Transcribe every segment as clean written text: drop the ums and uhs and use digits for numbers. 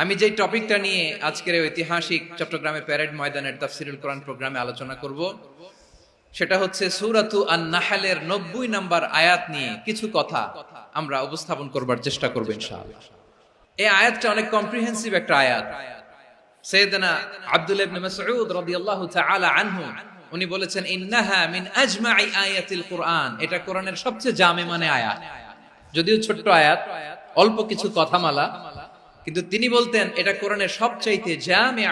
আমি যে টপিকটা নিয়ে আজকের ঐতিহাসিক চট্টগ্রামে প্যারেড ময়দানের তাফসিরুল কোরআন প্রোগ্রামে আলোচনা করব সেটা হচ্ছে সূরাতু আন-নাহলের 90 নম্বর আয়াত নিয়ে কিছু কথা আমরা উপস্থাপন করবার চেষ্টা করব ইনশাআল্লাহ। এই আয়াতটা অনেক কম্প্রিহেন্সিভ একটা আয়াত। সাইয়েদনা আব্দুল্লাহ ইবনে মাসউদ রাদিয়াল্লাহু তাআলা আনহু উনি বলেছেন ইন্নাহা মিন আজমাই আয়াতিল কোরআন, এটা কোরআনের সবচেয়ে জামে মানে আয়াত। যদিও ছোট্ট আয়াত, অল্প কিছু কথামালা, কিন্তু তিনি বলতেন এটা কোরআনের সবচাইতে জামে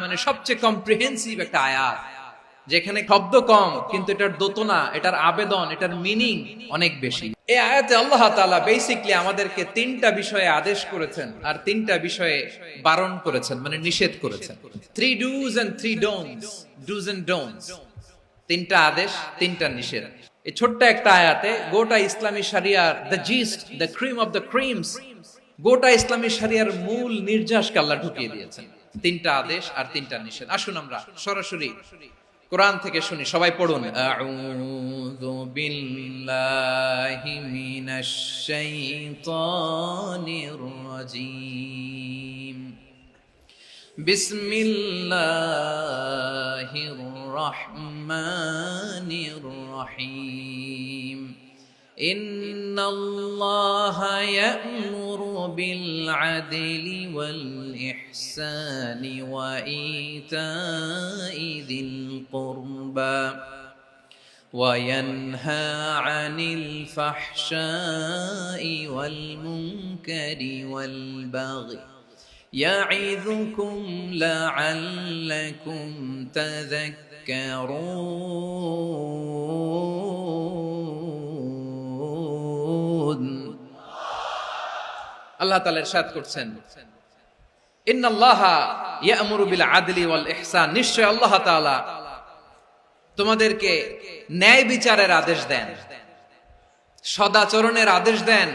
মানে সবচেয়ে কম্প্রিহেন্সিভ একটা আয়াত, যেখানে শব্দ কম কিন্তু এটার দোতনা, এটার আবেদন, এটার মিনিং অনেক বেশি। এই আয়াতে আল্লাহ তাআলা বেসিক্যালি আমাদেরকে তিনটা বিষয়ে আদেশ করেছেন আর তিনটা বিষয়ে বারণ করেছেন, মানে নিষেধ করেছেন। 3 do's and 3 don'ts, do's and don'ts, তিনটা আদেশ, তিনটা নিষেধ। এই ছোট্ট একটা আয়াতে গোটা ইসলামী শরিয়ার the gist, the cream of the creams, গোটা ইসলামী শরিয়ার মূল নির্যাসকে আল্লাহ ঢুকিয়ে দিয়েছেন। তিনটা আদেশ আর তিনটা নিষেধ। আসুন আমরা সরাসরি কোরআন থেকে শুনি, সবাই পড়ুন। আউযু বিল্লাহি মিনাশ শাইতানির রাজীম। বিসমিল্লাহির রহমানির রহিম। ইন্নাল্লাহা ইয়া'মুরু বিল আদলি ওয়াল ইহসানি ওয়া ইতা'i যিল কুরবা ওয়া ইয়ানহা আনিল ফাহশাই ওয়াল মুনকারি ওয়াল বাগই ইয়া'ইযুকুম লা'আল্লাকুম তাযাক্কারুন। আল্লাহ তাআলা ইরশাদ করছেন ইন্নাল্লাহা ইয়া'মুরু বিল আদলি ওয়াল ইহসান, নিশ্চয় আল্লাহ তাআলা তোমাদেরকে ন্যায় বিচারের আদেশ দেন, সদাচরণের আদেশ দেন,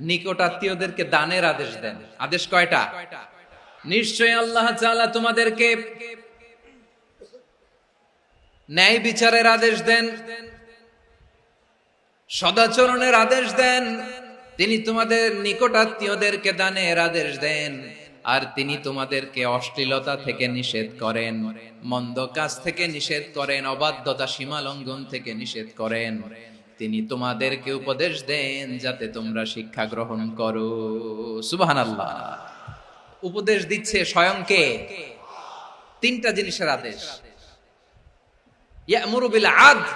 নিকটাত্মীয়দেরকে দানের আদেশ দেন। আদেশ কয়টা? নিশ্চয় আল্লাহ তাআলা তোমাদেরকে ন্যায় বিচারের আদেশ দেন, সদাচরণের আদেশ দেন, তিনি তোমাদের নিকটাত্মীয়দেরকে দানের আদেশ দেন, আর তিনি তোমাদেরকে অশ্লীলতা থেকে নিষেধ করেন, মন্দ কাজ থেকে নিষেধ করেন, অবাধ্যতা সীমা লঙ্ঘন থেকে নিষেধ করেন। তিনি তোমাদেরকে উপদেশ দেন যাতে তোমরা শিক্ষা গ্রহণ করো। সুবহানাল্লাহ। উপদেশ দিচ্ছে স্বয়ং কে? তিনটা জিনিসের আদেশ। ইয়া'মুরু বিল আদল,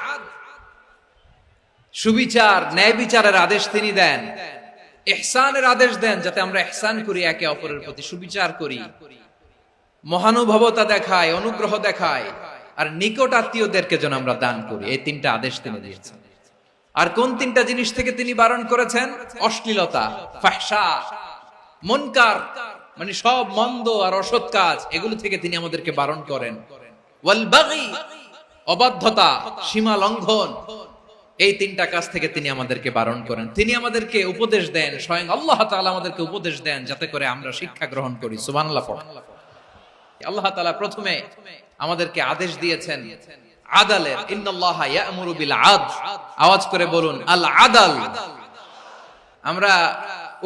সুবিচার, ন্যায় বিচারের আদেশ তিনি দেন। ইহসানের আদেশ দেন, যাতে আমরা ইহসান করি, একে অপরের প্রতি সুবিচার করি, মহানুভবতা দেখায়, অনুগ্রহ দেখায়, আর নিকট আত্মীয়দেরকে যেন আমরা দান করি। এই তিনটা আদেশ তিনি দিয়েছেন। আর কোন তিনটা জিনিস থেকে তিনি বারণ করেছেন? অশ্লীলতা, ফাহশা, মুনকার, মানে সব মন্দ আর অসৎ কাজ, এগুলো থেকে তিনি আমাদেরকে বারণ করেন। ওয়াল বাগি, অবাধ্যতা, সীমা লঙ্ঘন, এই তিনটা কাজ থেকে তিনি আমাদেরকে বারণ করেন। তিনি আমাদেরকে উপদেশ দেন, স্বয়ং আল্লাহ তাআলা আমাদেরকে উপদেশ দেন যাতে করে আমরা শিক্ষা গ্রহণ করি। সুবহানাল্লাহ। আল্লাহ তাআলা প্রথমে আমাদেরকে আদেশ দিয়েছেন আদালের। ইন্নাল্লাহা ইয়া'মুরু বিল আদল, আওয়াজ করে বলুন আল আদল। আমরা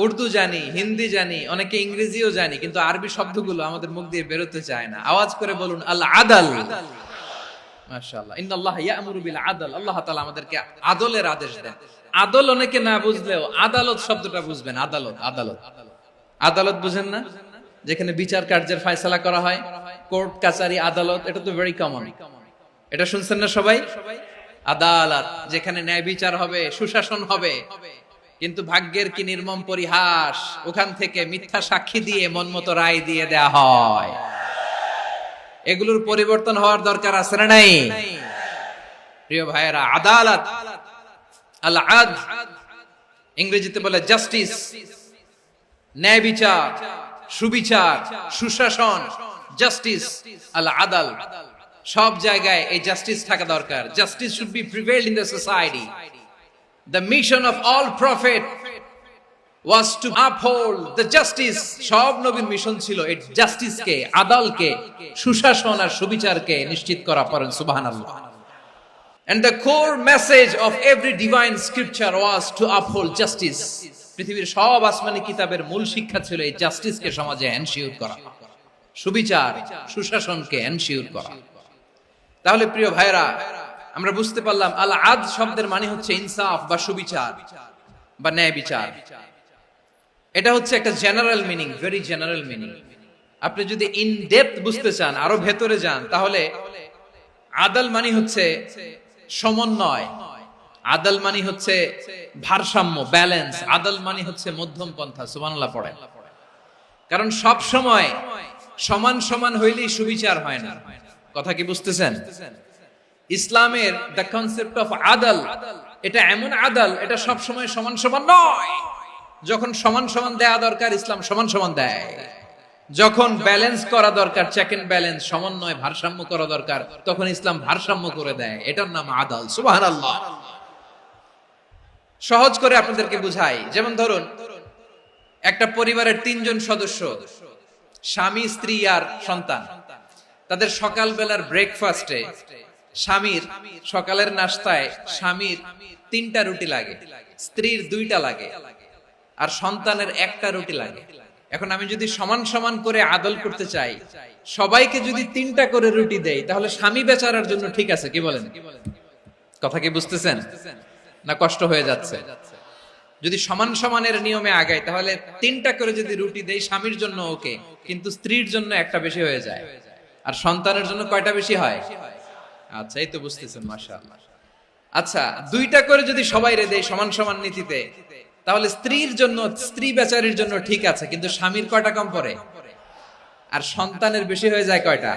উর্দু জানি, হিন্দি জানি, অনেকে ইংরেজিও জানি, কিন্তু আরবি শব্দগুলো আমাদের মুখ দিয়ে বেরোতে চায় না। আওয়াজ করে বলুন আল আদল। মাশাআল্লাহ। ইন্নাল্লাহা ইয়া'মুরু বিল আদল, আল্লাহ তাআলা আমাদেরকে আদলের আদেশ দেন। আদল অনেকে না বুঝলেও আদালত শব্দটা বুঝবেন। আদালত, আদালত, আদালত বুঝেন না? যেখানে বিচার কার্যের ফয়সালা করা হয়, কোর্ট কাচারি, আদালত, এটা তো ভেরি কমন। এটা শুনছেন না সবাই? আদালত, যেখানে ন্যায় বিচার হবে, সুশাসন হবে। কিন্তু ভাগ্যের কি নির্মম পরিহাস, ওখান থেকে মিথ্যা সাক্ষী দিয়ে মনমতো রায় দিয়ে দেয়া হয়। এগুলোর পরিবর্তন হওয়ার দরকার আছে না নাই? প্রিয় ভাইয়েরা, আদালত, আল আদল, ইংরেজিতে বলে জাস্টিস, ন্যায় বিচার, সুবিচার, সুশাসন, জাস্টিস, আল আদল, সব জায়গায় এই জাস্টিস থাকা দরকার। Justice should be prevailed in the society. The mission of all prophet was to uphold the justice. সব নবীর মিশন ছিল এই জাস্টিসকে, আদালকে, সুশাসন আর সুবিচারকে নিশ্চিত করা। পড়েন সুবহানাল্লাহ। And the core message of every divine scripture was to uphold justice. পৃথিবীর সব আসমানি কিতাবের মূল শিক্ষা ছিল এই জাস্টিসকে সমাজে এনশিওর করা, সুবিচার সুশাসনকে এনশিওর করা। তাহলে প্রিয় ভাইরা, আমরা বুঝতে পারলাম আল আদ শব্দের মানে হচ্ছে ইনসাফ বা সুবিচার বা ন্যায় বিচার। এটা হচ্ছে একটা general meaning, very general meaning. আপনি যদি ইন ডেপথ বুঝতে চান, আরো ভেতরে যান, তাহলে আদাল মানে হচ্ছে সমন্বয়, আদাল মানে হচ্ছে ভারসাম্য, ব্যালেন্স। আদাল মানে হচ্ছে মধ্যম পন্থা। সুবহানাল্লাহ পড়েন। কারণ সব সময় সমান সমান হইলেই সুবিচার হয় না। কথা কি বুঝতেছেন? ইসলামের দ্য কনসেপ্ট অফ আদাল, এটা এমন আদাল, এটা সব সময় সমান সমান নয়। যখন সমান সমান দেয়া দরকার, ইসলাম সমান সমান দেয়। যখন ব্যালেন্স করা দরকার, চেক এন্ড ব্যালেন্স, সমন্বয়, ভারসাম্য করা দরকার, তখন ইসলাম ভারসাম্য করে দেয়। এটার নাম আদাল। সুবহানাল্লাহ। সহজ করে আপনাদেরকে বুঝাই। যেমন ধরুন, একটা পরিবারের 3 জন সদস্য, স্বামী, স্ত্রী আর সন্তান। তাদের সকালবেলার ব্রেকফাস্টে স্বামীর, সকালের নাস্তায় স্বামীর 3টা রুটি লাগে, স্ত্রীর 2টা লাগে, আর সন্তানের 1টা রুটি লাগে। এখন আমি যদি সমান সমান করে আদল করতে চাই, সবাইকে যদি 3টা করে রুটি দেই, তাহলে স্বামী বেচারার জন্য ঠিক আছে? কি বলেন? কথা কি বুঝতেছেন না কষ্ট হয়ে যাচ্ছে? যদি সমান সমানের নিয়মে আগাই, তাহলে 3টা করে যদি রুটি দেই, স্বামীর জন্য ওকে, কিন্তু স্ত্রীর জন্য 1টা বেশি হয়ে যায়। আর সন্তানের জন্য কয়টা বেশি হয়? আচ্ছা, এই তো বুঝতেছেন, মাশাআল্লাহ। আচ্ছা, 2টা করে যদি সবাই রে দেই সমান সমান নীতিতে, তাহলে স্ত্রীর জন্য, স্ত্রী বেচারির জন্য ঠিক আছে, কিন্তু স্বামীর কয়টা কম পড়ে? আর সন্তানের বেশি হয়ে যায় কয়টা?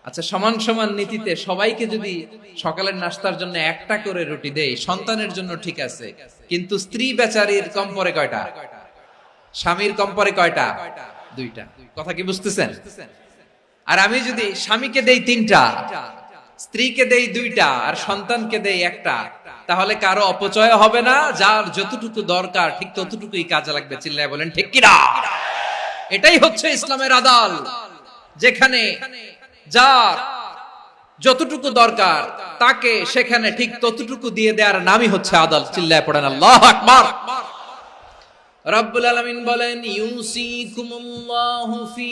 আচ্ছা, সমান সমান নীতিতে সবাইকে যদি সকালের নাস্তার জন্য 1টা করে রুটি দেই, সন্তানের জন্য ঠিক আছে, কিন্তু স্ত্রী বেচারির কম পড়ে কয়টা? স্বামীর কম পড়ে কয়টা? 2টা। কথা কি বুঝতেছেন? আর আমি যদি স্বামীকে দেই 3টা, স্ত্রীকে দেই 2টা, আর সন্তানকে দেই 1টা, তাহলে কারো অপচয় হবে না। যার যতটুকু দরকার ঠিক ততটুকুই কাজে লাগবে। চিল্লায় বলেন ঠিক কিনা? এটাই হচ্ছে ইসলামের আদাল, যেখানে যার যতটুকু দরকার তাকে সেখানে ঠিক ততটুকু দিয়ে দেওয়ার নামই হচ্ছে আদাল। চিল্লায় পড়েন আল্লাহু আকবার। রব্বুল আলামিন বলেন, ইউসিকুমুল্লাহু ফি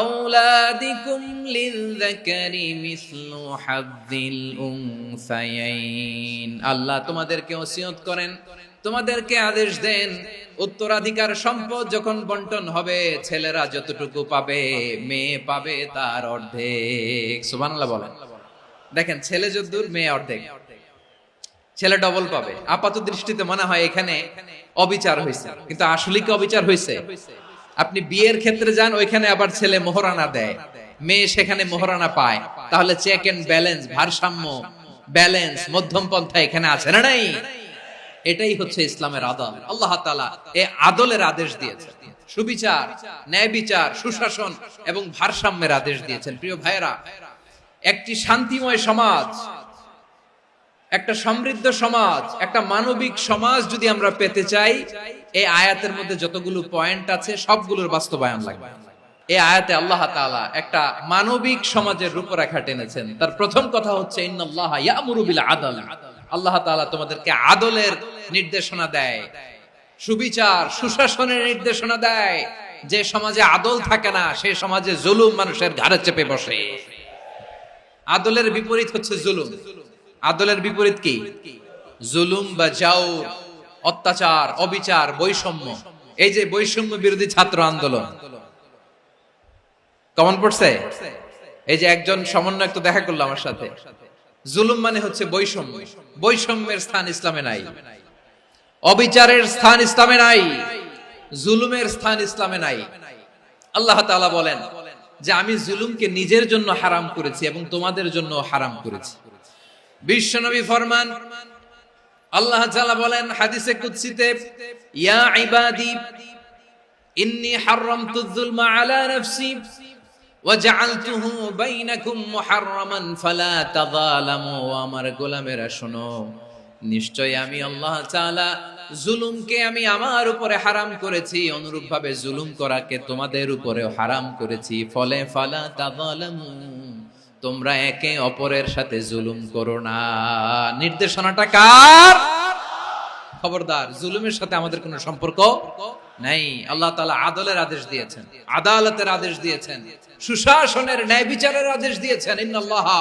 আওলাদিকুম লিযযাকারি মিসলু হাযযিল উনসায়াইন। আল্লাহ তোমাদেরকে ওসিয়ত করেন, তোমাদেরকে আদেশ দেন, উত্তরাধিকার সম্পদ যখন বন্টন হবে, ছেলেরা যতটুকু পাবে, মেয়ে পাবে তার অর্ধেক। সুবহানাল্লাহ বলেন। দেখেন, ছেলে যতদূর, মেয়ে অর্ধেক, ছেলে ডবল পাবে। আপাত দৃষ্টিতে মনে হয় এখানে অবিচার হয়েছে, কিন্তু আসলে কি অবিচার হয়েছে? আপনি বিয়ের ক্ষেত্রে যান, ওইখানে আবার ছেলে মোহরানা দেয়, মেয়ে সেখানে মোহরানা পায়। তাহলে চেক এন্ড ব্যালেন্স, ভারসাম্য, ব্যালেন্স, মধ্যম পন্থা এখানে আছে না নাই? এটাই হচ্ছে ইসলামের আদল। আল্লাহ তাআলা এই আদলের আদেশ দিয়েছেন, সুবিচার, ন্যায় বিচার, সুশাসন এবং ভারসাম্যের আদেশ দিয়েছেন। প্রিয় ভাইরা, একটি শান্তিময় সমাজ, একটা সমৃদ্ধ সমাজ, একটা মানবিক সমাজ যদি আমরা পেতে চাই, এই আয়াতের মধ্যে যতগুলো পয়েন্ট আছে সবগুলোর বাস্তবায়ন লাগবে। এই আয়াতে আল্লাহ তাআলা একটা মানবিক সমাজের রূপরেখা টেনেছেন। তার প্রথম কথা হচ্ছে, ইন্নাল্লাহা ইয়ামুরু বিল আদল। আল্লাহ তাআলা তোমাদেরকে আদলের নির্দেশনা দেয়, সুবিচার, সুশাসনের নির্দেশনা দেয়। যে সমাজে আদল থাকে না, সেই সমাজে জুলুম মানুষের ঘাড়ে চেপে বসে। আদলের বিপরীত হচ্ছে জুলুম। আদলের বিপরীত কি? জুলুম বা জাওর, অত্যাচার, অবিচার, বৈষম্য। এই যে বৈষম্য বিরোধী ছাত্র আন্দোলন কমন পড়ছে? এই যে একজন সমন্বয়ক তো দেখা করলো আমার সাথে। জুলুম মানে হচ্ছে বৈষম্য। বৈষম্যের স্থান ইসলামে নাই, অবিচারের স্থান ইসলামে নাই, জুলুমের স্থান ইসলামে নাই। আল্লাহ তাআলা বলেন যে আমি জুলুমকে নিজের জন্য হারাম করেছি এবং তোমাদের জন্য হারাম করেছি। বিশ্বনবী ফরমান, আল্লাহ তাআলা বলেন হাদিসে কুদসিতে, ইয়া ইবাদি ইন্নী হারামতুয যুলমা আলা নাফসি ওয়া জাআলতুহু বাইনাকুম মুহাররামান ফালা তাযালামু। আমার গোলামেরা শোনো, নিশ্চয় আমি আল্লাহ তাআলা জুলুমকে আমি আমার উপরে হারাম করেছি, অনুরূপভাবে জুলুম করাকে তোমাদের উপরেও হারাম করেছি। ফলে ফালা তাযালামু, তোমরা একে অপরের সাথে জুলুম করো না। নির্দেশনাটা কার? খবরদার, জুলুমের সাথে আমাদের কোনো সম্পর্ক নাই। আল্লাহ তাআলা আদলের আদেশ দিয়েছেন, আদালতের আদেশ দিয়েছেন, সুশাসনের, ন্যায় বিচারের আদেশ দিয়েছেন। ইন্নাল্লাহা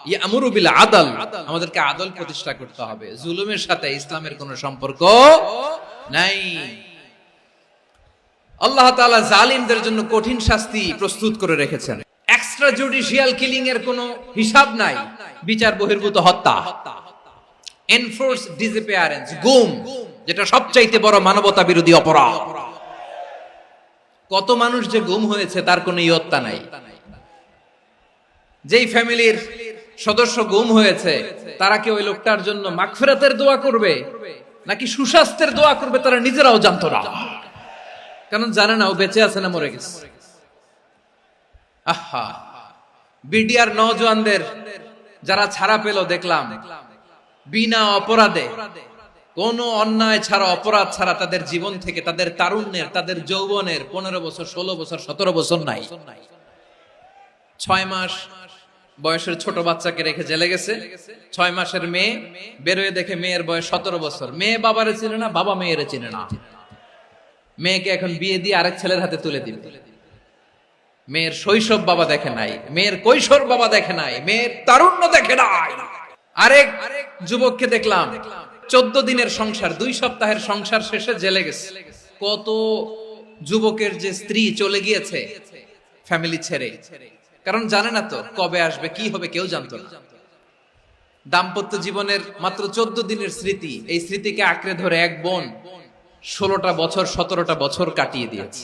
ইয়ামুরু বিল আদল, আমাদেরকে আদল প্রতিষ্ঠা করতে হবে। জুলুমের সাথে ইসলামের কোনো সম্পর্ক নাই। আল্লাহ তাআলা জালিমদের জন্য কঠিন শাস্তি প্রস্তুত করে রেখেছেন। এক্সট্রা জুডিশিয়াল কিলিং এর কোনো হিসাব নাই। বিচার বহির্ভূত হত্যা, এনফোর্স ডিসঅ্যাপিয়ারেন্স, গুম, যেটা সবচাইতে বড় মানবতা বিরোধী অপরাধ। কত মানুষ যে গুম হয়েছে তার কোনো ইয়ত্তা নাই। যেই ফ্যামিলির সদস্য গুম হয়েছে তারা কি ওই লোকটার জন্য মাগফিরাতের দোয়া করবে নাকি সুস্বাস্থ্যের দোয়া করবে তারা নিজেরাও জানতো না, কারণ জানে না ও বেঁচে আছে না মরে গেছে। আহা, বিডিআর নওজওয়ানদের যারা ছাড়া পেল দেখলাম, বিনা অপরাধে, কোন অন্যায় ছাড়া, অপরাধ ছাড়া তাদের জীবন থেকে, তাদের তারুণ্যের, তাদের যৌবনের 15 বছর, 16 বছর, 17 বছর নাই, 6 মাস বয়সের ছোট বাচ্চাকে রেখে জেলে গেছে। 6 মাসের মেয়ে বেরোয় দেখে মেয়ের বয়স 17 বছর। মেয়ে বাবারে চিনে না, বাবা মেয়েরে চিনে না। মেয়েকে এখন বিয়ে দিয়ে আরেক ছেলের হাতে তুলে দিবে। মেয়ের শৈশব বাবা দেখে নাই, মেয়ের কৈশোর বাবা দেখে নাই, মেয়ের তারুণ্য দেখে নাই। আরেক যুবককে দেখলাম 14 দিনের সংসার, 2 সপ্তাহের সংসার শেষে জেলে গেছে। কত যুবকের যে স্ত্রী চলে গিয়েছে ফ্যামিলি ছেড়ে, কারণ জানে না তো কবে আসবে, কি হবে, কেউ জানতো না। দাম্পত্য জীবনের মাত্র 14 দিনের স্মৃতি, এই স্মৃতিকে আঁকড়ে ধরে এক বোন 16টা বছর, 17টা বছর কাটিয়ে দিয়েছে।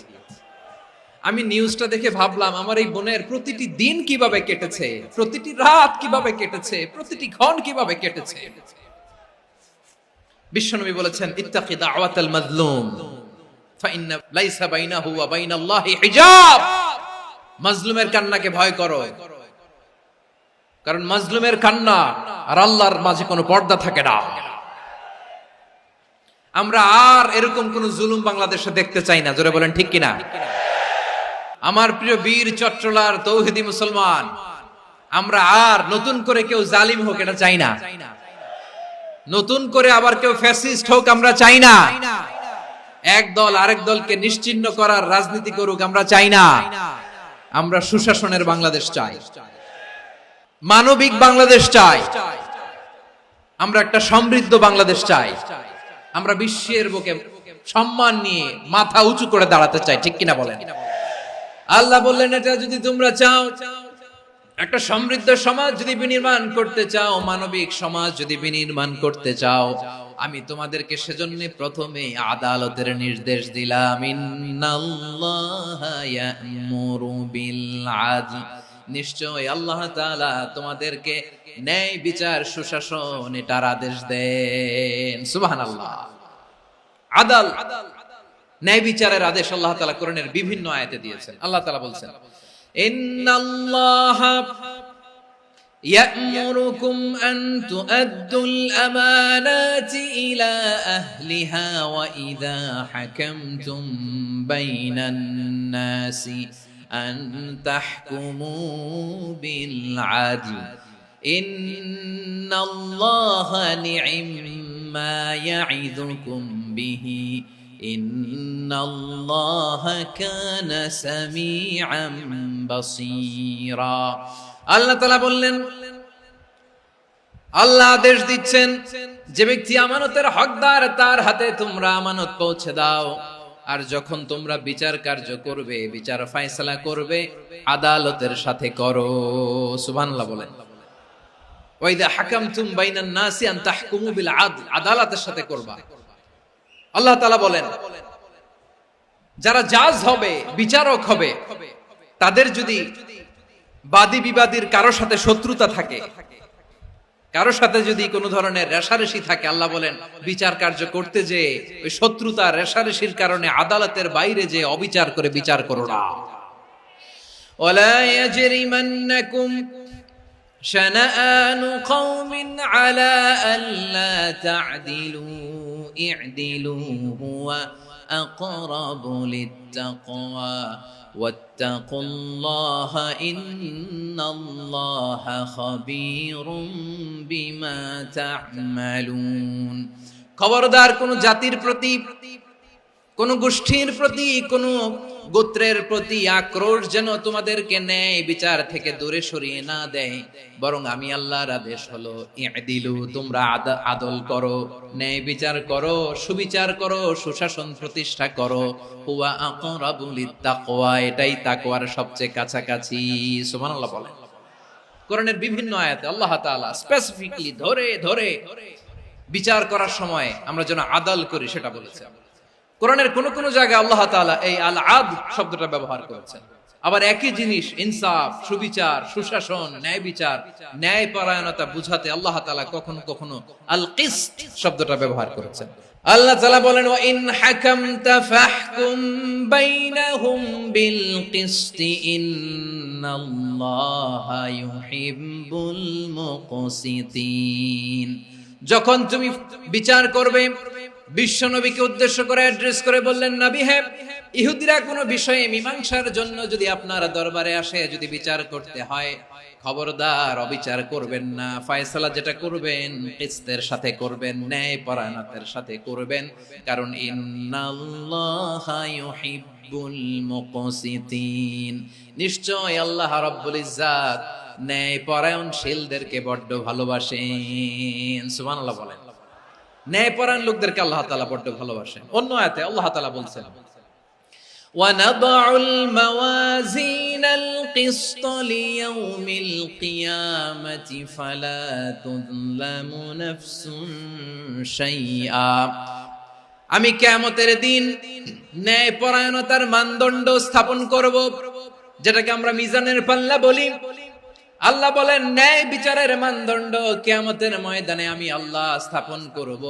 আমি নিউজটা দেখে ভাবলাম, আমার এই বোনের প্রতিটি দিন কিভাবে কেটেছে, প্রতিটি রাত কিভাবে কেটেছে, প্রতিটি ক্ষণ কিভাবে কেটেছে। বিশ্বনবী বলেছেন, ইত্তাকি দাওয়াতাল মাজলুম ফাইন্না লাইসা বাইনাহু ওয়া বাইনাল্লাহি হিজাব। মাজলুমের কান্নাকে ভয় করো, কারণ মাজলুমের কান্না আর আল্লাহর মাঝে কোনো পর্দা থাকে না। আমরা আর এরকম কোন জুলুম বাংলাদেশে দেখতে চাই না। জোরে বলেন ঠিক কিনা? আমার প্রিয় বীর চট্টলার তৌহিদি মুসলমান, আমরা আর নতুন করে কেউ জালিম হোক এটা চাই না। নতুন করে আবার কেউ ফ্যাসিস্ট হোক আমরা চাই না। এক দল আরেক দলকে নিশ্চিহ্ন করার রাজনীতি করুক আমরা চাই না। আমরা সুশাসনের বাংলাদেশ চাই, মানবিক বাংলাদেশ চাই, আমরা একটা সমৃদ্ধ বাংলাদেশ চাই। আমরা বিশ্বের বুকে সম্মান নিয়ে মাথা উঁচু করে দাঁড়াতে চাই, ঠিক কিনা বলেন? আল্লাহ বললেন, এটা যদি তোমরা চাও, একটা সমৃদ্ধ সমাজ যদি বিনির্মাণ করতে চাও, মানবিক সমাজ যদি বিনির্মাণ করতে চাও, আমি তোমাদেরকে সেজন্য প্রথমে আদালতের নির্দেশ দিলাম। ইন্নাল্লাহা ইয়া'মুরু বিল আদল, নিশ্চয় আল্লাহ তাআলা তোমাদেরকে ন্যায় বিচার, সুশাসন এটার আদেশ দেন। সুবহানাল্লাহ। আদাল, ন্যায় বিচারের আদেশ আল্লাহ তাআলা কোরআনের বিভিন্ন আয়াতে দিয়েছেন। আল্লাহ তাআলা বলছেন, ইন্নাল্লাহা ইয়া'মুরুকুম আন তুআদ্দুল আমানাতি ইলা আহলিহা ওয়া ইযা হাকামতুম বাইনান নাসি আন তাহকুমু বিল আদল ইন্নাল্লাহা নি'ম্মা ইয়া'iযুকুম বিহি ইন্নাল্লাহা কানা সামিআম বাসীরা। আল্লাহ তাআলা বললেন, আল্লাহ আদেশ দিচ্ছেন, যে ব্যক্তি আমানতের হকদার তার হাতে তোমরা আমানত পৌঁছে দাও। আর যখন তোমরা বিচার কার্য করবে, বিচার ফয়সালা করবে, আদালতের সাথে করো। সুবহানাল্লাহ বলেন। ওয়া ইযা হাকামতুম বাইনান নাসি আন তাহকুমু বিল আদল, আদালতের সাথে করবা। আল্লাহ তাআলা বলেন, যারা জাজ হবে, বিচারক হবে, তাদের যদি বাদী বিবাদীর কারো সাথে শত্রুতা থাকে, কারো সাথে যদি কোনো ধরনের রেষারেষি থাকে, আল্লাহ বলেন বিচার কার্য করতে যে ওই শত্রুতা রেষারেষির কারণে আদালতের বাইরে যে অবিচার করে বিচার করো না। ওয়ালা ইয়াজরিমান্নাকুম শানাআনু কওমিন আলা আল্লা তা'দিলু ই'দিলু হুয়া আকরাবু লিত্তাকওয়া ওয়াত্তাকুল্লাহা ইন্নাল্লাহা খাবীরুম বিমা তা'মালুন। খবরদার কোন জাতির প্রতি, কোন গোষ্ঠীর প্রতি, কোন গোত্রের প্রতি আক্রোশ যেন তোমাদেরকে ন্যায় বিচার থেকে দূরে সরিয়ে না দেয়, বরং আমি আল্লাহর আদেশ হলো ইদিলু, তোমরা আদল করো, ন্যায় বিচার করো, সুবিচার করো, সুশাসন প্রতিষ্ঠা করো। হুয়া আকরাবু লিত্তাকওয়া, এটাই তাকওয়ার সবচেয়ে কাছাকাছি। সুবহানাল্লাহ বলেন। কোরআনের বিভিন্ন আয়াতে আল্লাহ তাআলা স্পেসিফিকলি ধরে ধরে বিচার করার সময় আমরা যেন আদল করি সেটা বলেছেন। কোরআনের কোন কোন জায়গায় আল্লাহ তাআলা এই আল আদল শব্দটা ব্যবহার করেছেন। আবার একই জিনিস ইনসাফ, সুবিচার, সুশাসন, ন্যায় বিচার, ন্যায় পরায়ণতা বুঝাতে আল্লাহ তাআলা কখনো কখনো আল কিসত শব্দটা ব্যবহার করেছেন। আল্লাহ তাআলা বলেন ওয়া ইন হাকামতা ফাহকুম বাইনাহুম বিল কিসতি ইন্নাল্লাহা ইউহিব্বুল মুকসিতিন। যখন তুমি বিচার করবে, বিশ্বনবীকে উদ্দেশ্য করে অ্যাড্রেস করে বললেন, নবী হে, ইহুদিরা কোনো বিষয়ে মীমাংসার জন্য যদি আপনার দরবারে আসে, যদি বিচার করতে হয়, খবরদার অবিচার করবেন না। ফয়সালা যেটা করবেন কিসতের সাথে করবেন, ন্যায় পরায়ণতার সাথে করবেন, কারণ ইন্নাল্লাহা ইউহিব্বুল মুকসিতিন, নিশ্চয় আল্লাহ রাব্বুল ইজ্জাত ন্যায় পরায়ণশীলদেরকে বড্ড ভালোবাসেন। সুবহানাল্লাহ বলেন। ন্যায়পরায়ণ লোকদেরকে আল্লাহ তাআলা বড্ড ভালোবাসেন। অন্য আয়াতে আল্লাহ তাআলা বলছেন ওয়ানাদাউল মাওয়াজিনাল কিসত লিয়াউমিল কিয়ামাতি ফালা তুযলামু নাফসুন শাইআ, আমি কিয়ামতের দিন ন্যায়পরায়ণতার মানদণ্ড স্থাপন করব, যেটাকে আমরা মিজানের পাল্লা বলি। আল্লাহ বলেন ন্যায় বিচারের মানদণ্ড কিয়ামতের ময়দানে আমি আল্লাহ স্থাপন করব।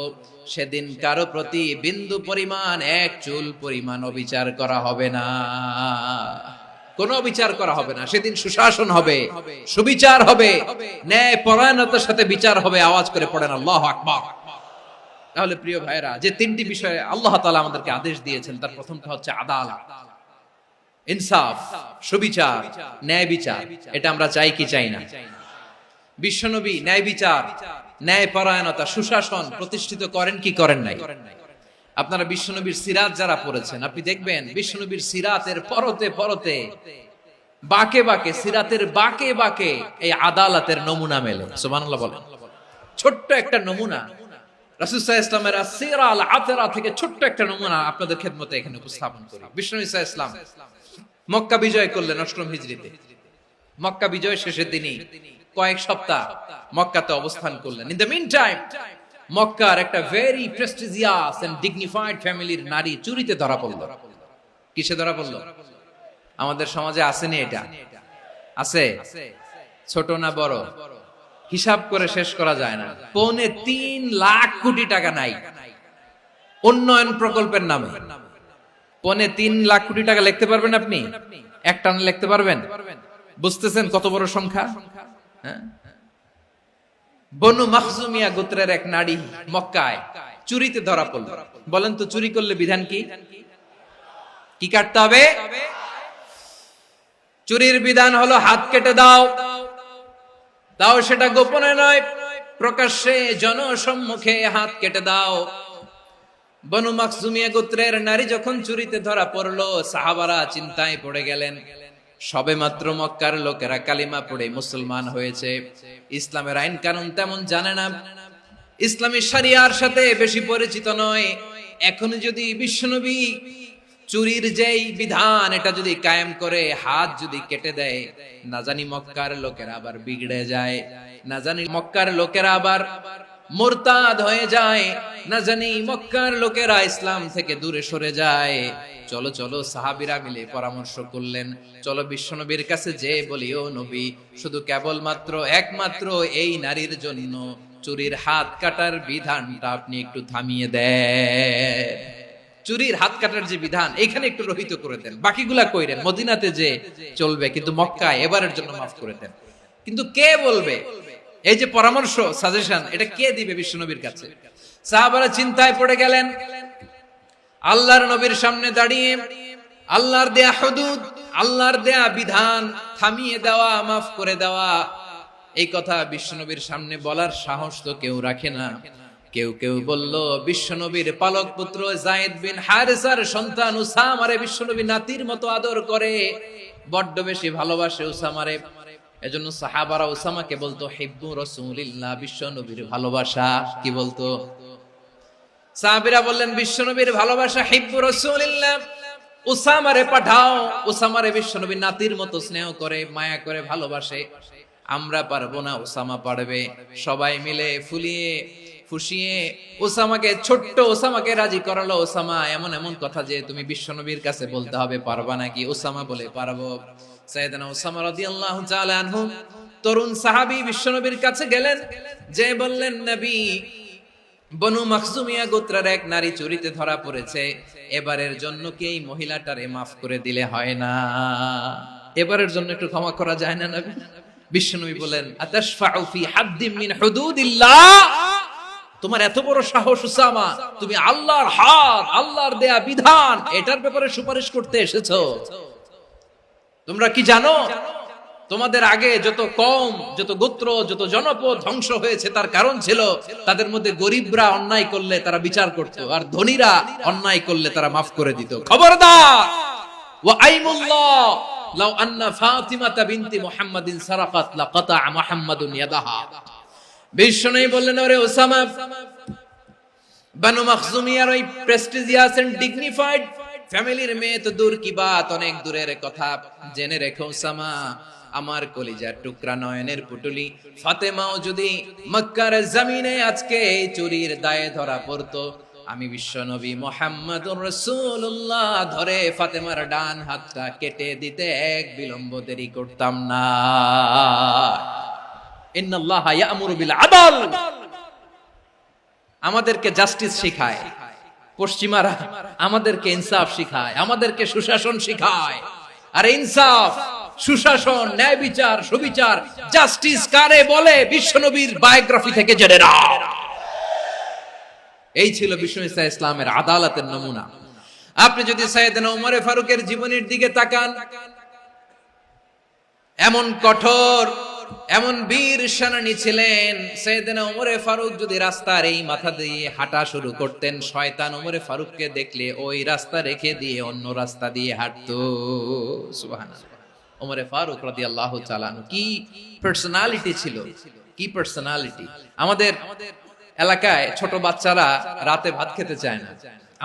সেদিন কারো প্রতি বিন্দু পরিমাণ, এক চুল পরিমাণ অবিচার করা হবে না, কোনো অবিচার করা হবে না। সেদিন সুশাসন হবে, সুবিচার হবে, ন্যায় পরায়ণতার সাথে বিচার হবে। আওয়াজ করে পড়েন আল্লাহু আকবার। তাহলে প্রিয় ভাইরা, যে তিনটি বিষয়ে আল্লাহ তাআলা আমাদেরকে আদেশ দিয়েছেন, তার প্রথমটা হচ্ছে আদালত, ইনসাফ, সুবিচার, ন্যায় বিচার। এটা আমরা চাই কি চাই না? বিশ্বনবী ন্যায় বিচার, ন্যায় পরায়ণতা, সুশাসন প্রতিষ্ঠিত করেন কি করেন নাই? আপনারা বিশ্বনবীর সিরাত যারা পড়েছেন, আপনি দেখবেন বিশ্বনবীর সিরাতের পরতে পরতে, বাকে বাকে, সিরাতের বাকে বাকে এই আদালতের নমুনা মেলে। সুবহানাল্লাহ বলেন। ছোট্ট একটা নমুনা রাসূল সাল্লাল্লাহু আলাইহি ওয়াসাল্লামের আসসিরা আল আতরা থেকে ছোট্ট একটা নমুনা আপনাদের খেদমতে এখানে উপস্থাপন করি। বিশ্বনবী সাল্লাল্লাহু আলাইহি ওয়াসাল্লাম মক্কা বিজয় করলেন ৮ম হিজরিতে। মক্কা বিজয় শেষে তিনি কয়েক সপ্তাহ মক্কাতে অবস্থান করলেন। ইন দ্য মিন টাইম মক্কার একটা ভেরি প্রেস্টিজিয়াস এন্ড ডিগনিফাইড ফ্যামিলির নারী চুরিতে ধরা পড়ল। কিসে ধরা পড়ল? আমাদের সমাজে আসেনি এটা? আছে? ছোট না বড়? হিসাব করে শেষ করা যায় না। ৩.৫ লাখ কোটি টাকা নাই উন্নয়ন প্রকল্পের নামে। ৩.৫ লাখ কোটি টাকা লিখতে পারবেন আপনি? একটানা লিখতে পারবেন? বুঝতেছেন কত বড় সংখ্যা? বনু মাখজুমিয়া গোত্রের এক নারী মক্কায় চুরিতে ধরা পড়ল। বলেন তো চুরি করলে বিধান কি? কি কাটতে হবে? চুরির বিধান হলো হাত কেটে দাও। তাও সেটা গোপনে নয়, প্রকাশ্যে জনসম্মুখে হাত কেটে দাও। বনু মাখজুমিয়া গোত্রের নারী যখন চুরিতে ধরা পড়লো, সাহাবারা চিন্তায় পড়ে গেলেন। সবে মাত্র মক্কার লোকেরা কালিমা পড়ে মুসলমান হয়েছে, ইসলামের আইন কানুন তেমন জানে না, ইসলামী শরিয়ার সাথে বেশি পরিচিত নয়। এখন যদি বিশ্বনবী চুরির যেই বিধান এটা যদি কায়েম করে হাত যদি কেটে দেয়, না জানি মক্কার লোকেরা আবার বিগড়ে যায়, না জানি মক্কার লোকেরা আবার মুরতাদ হয়ে যায়, না জানি মক্কার লোকেরা ইসলাম থেকে দূরে সরে যায়। চলো চলো সাহাবীরা মিলে পরামর্শ করলেন, চলো বিশ্বনবীর কাছে যে বলি, ও নবী, শুধু কেবলমাত্র একমাত্র এই নারীর জন্য চুরির হাত কাটার বিধানটা আপনি একটু থামিয়ে দেন। চুরির হাত কাটার যে বিধান এখানে একটু রহিত করে দেন, বাকিগুলা কইরেন মদিনাতে যে চলবে, কিন্তু মক্কায় এবারের জন্য মাফ করে দেন। কিন্তু কে বলবে? এই যে পরামর্শ, সাজেশন, এটা কে দিবে বিশ্বনবীর কাছে? সাহাবারা চিন্তায় পড়ে গেলেন। আল্লাহর নবীর সামনে দাঁড়িয়ে আল্লাহর দেয়া হুদুদ, আল্লাহর দেয়া বিধান থামিয়ে দেওয়া, মাফ করে দেওয়া, এই কথা বিশ্বনবীর সামনে বলার সাহস তো কেউ রাখে না। কেউ কেউ বলল বিশ্বনবীর পালক পুত্র যায়েদ বিন হারেসার সন্তান উসামারে বিশ্বনবী নাতির মতো আদর করে, বড্ড বেশি ভালোবাসে উসামারে। এজন্য সাহাবারা উসামাকে বলতো হিব্বু রাসূলিল্লাহ, বিশ্বনবীর ভালোবাসা। কি বলতো? সাহাবীরা বললেন বিশ্বনবীর ভালোবাসা হিব্বু রাসূলিল্লাহ, উসামারে পাঠাও। উসামারে বিশ্বনবী নাতির মতো স্নেহ করে, মায়া করে, ভালোবাসে। আমরা পারবো না, উসামা পারবে। সবাই মিলে ফুসিয়ে ওসামাকে, ছোট্ট ওসামাকে রাজি করালো। ওসামা এমন এমন কথা যে তুমি বিশ্বনবীর কাছে বলতে হবে, পারবা নাকি? ওসামা বলে পারবো। সাইয়েদনা ওসামা রাদিয়াল্লাহু তাআলা আনহু তরুণ সাহাবী বিশ্বনবীর কাছে গেলেন, যে বললেন নবী, বনু মাখজুমিয়া গোত্রের এক নারী চুরিতে ধরা পড়েছে, এবারের জন্য কি এই মহিলাটারে মাফ করে দিলে হয় না? এবারের জন্য একটু ক্ষমা করা যায় না নবী? বিশ্বনবী বলেন আতাশফাউ ফি হাদ্দিম মিন হুদুদিল্লাহ, তোমার এত বড় সাহস উসামা, তুমি আল্লাহর হাত, আল্লাহর দেয়া বিধান, এটার ব্যাপারে সুপারিশ করতে এসেছো? তোমরা কি জানো তোমাদের আগে যত কওম, যত গোত্র, যত জনপদ ধ্বংস হয়েছে তার কারণ ছিল তাদের মধ্যে গরিবরা অন্যায় করলে তারা বিচার করত, আর ধনীরা অন্যায় করলে তারা মাফ করে দিত। খবরদার! ওয়া আইমুল্লাহ লাউ আন্না ফাতিমাতা বিনতি মুহাম্মাদিন সারাকাত লাকাতা মুহাম্মাদুন ইয়াদাহা। বিশ্বনবী বললেন, ওরে ওসামা, বানু মাখজুমিয়ার ওই প্রেস্টিজিয়াস এন্ড ডিগনিফাইড ফ্যামিলির মেয়ে তো দূর কি বাত, অনেক দূরের কথা। জেনে রেখো ওসামা, আমার কলিজার টুকরা, নয়নের পুটুলি ফাতেমাও যদি মক্কার জমিনে আজকে এই চুরির দায়ে ধরা পড়তো, আমি বিশ্বনবী মুহাম্মদুর রাসূলুল্লাহ ধরে ফাতেমার ডান হাতটা কেটে দিতে এক বিলম্ব দেরি করতাম না। ইন্নাল্লাহা ইয়া'মুরু বিল আদল, আমাদেরকে জাস্টিস শিখায়। পশ্চিমারা আমাদেরকে ইনসাফ শিখায়, আমাদেরকে সুশাসন শিখায়। আর ইনসাফ, সুশাসন, ন্যায় বিচার, সুবিচার, জাস্টিস কারে বলে বিশ্বনবীর বায়োগ্রাফি থেকে জেনে নাও। এই ছিল বিশ্বনবী ইসলামের আদালতের নমুনা। আপনি যদি সাইয়েদনা ওমর ফারুকের জীবনের দিকে তাকান, এমন কঠোর, এমন বীর সেনানী ছিলেন। সাইয়েদনা ওমর ফারুক যদি রাস্তার এই মাথা দিয়ে হাঁটা শুরু করতেন, শয়তান ওমর ফারুককে দেখলে ওই রাস্তা রেখে দিয়ে অন্য রাস্তা দিয়ে হাঁটতো। সুবহানাল্লাহ। ওমর ফারুক রাদিয়াল্লাহু তাআলা কি পার্সোনালিটি ছিল, কি পার্সোনালিটি! আমাদের এলাকায় ছোট বাচ্চারা রাতে ভাত খেতে চায় না,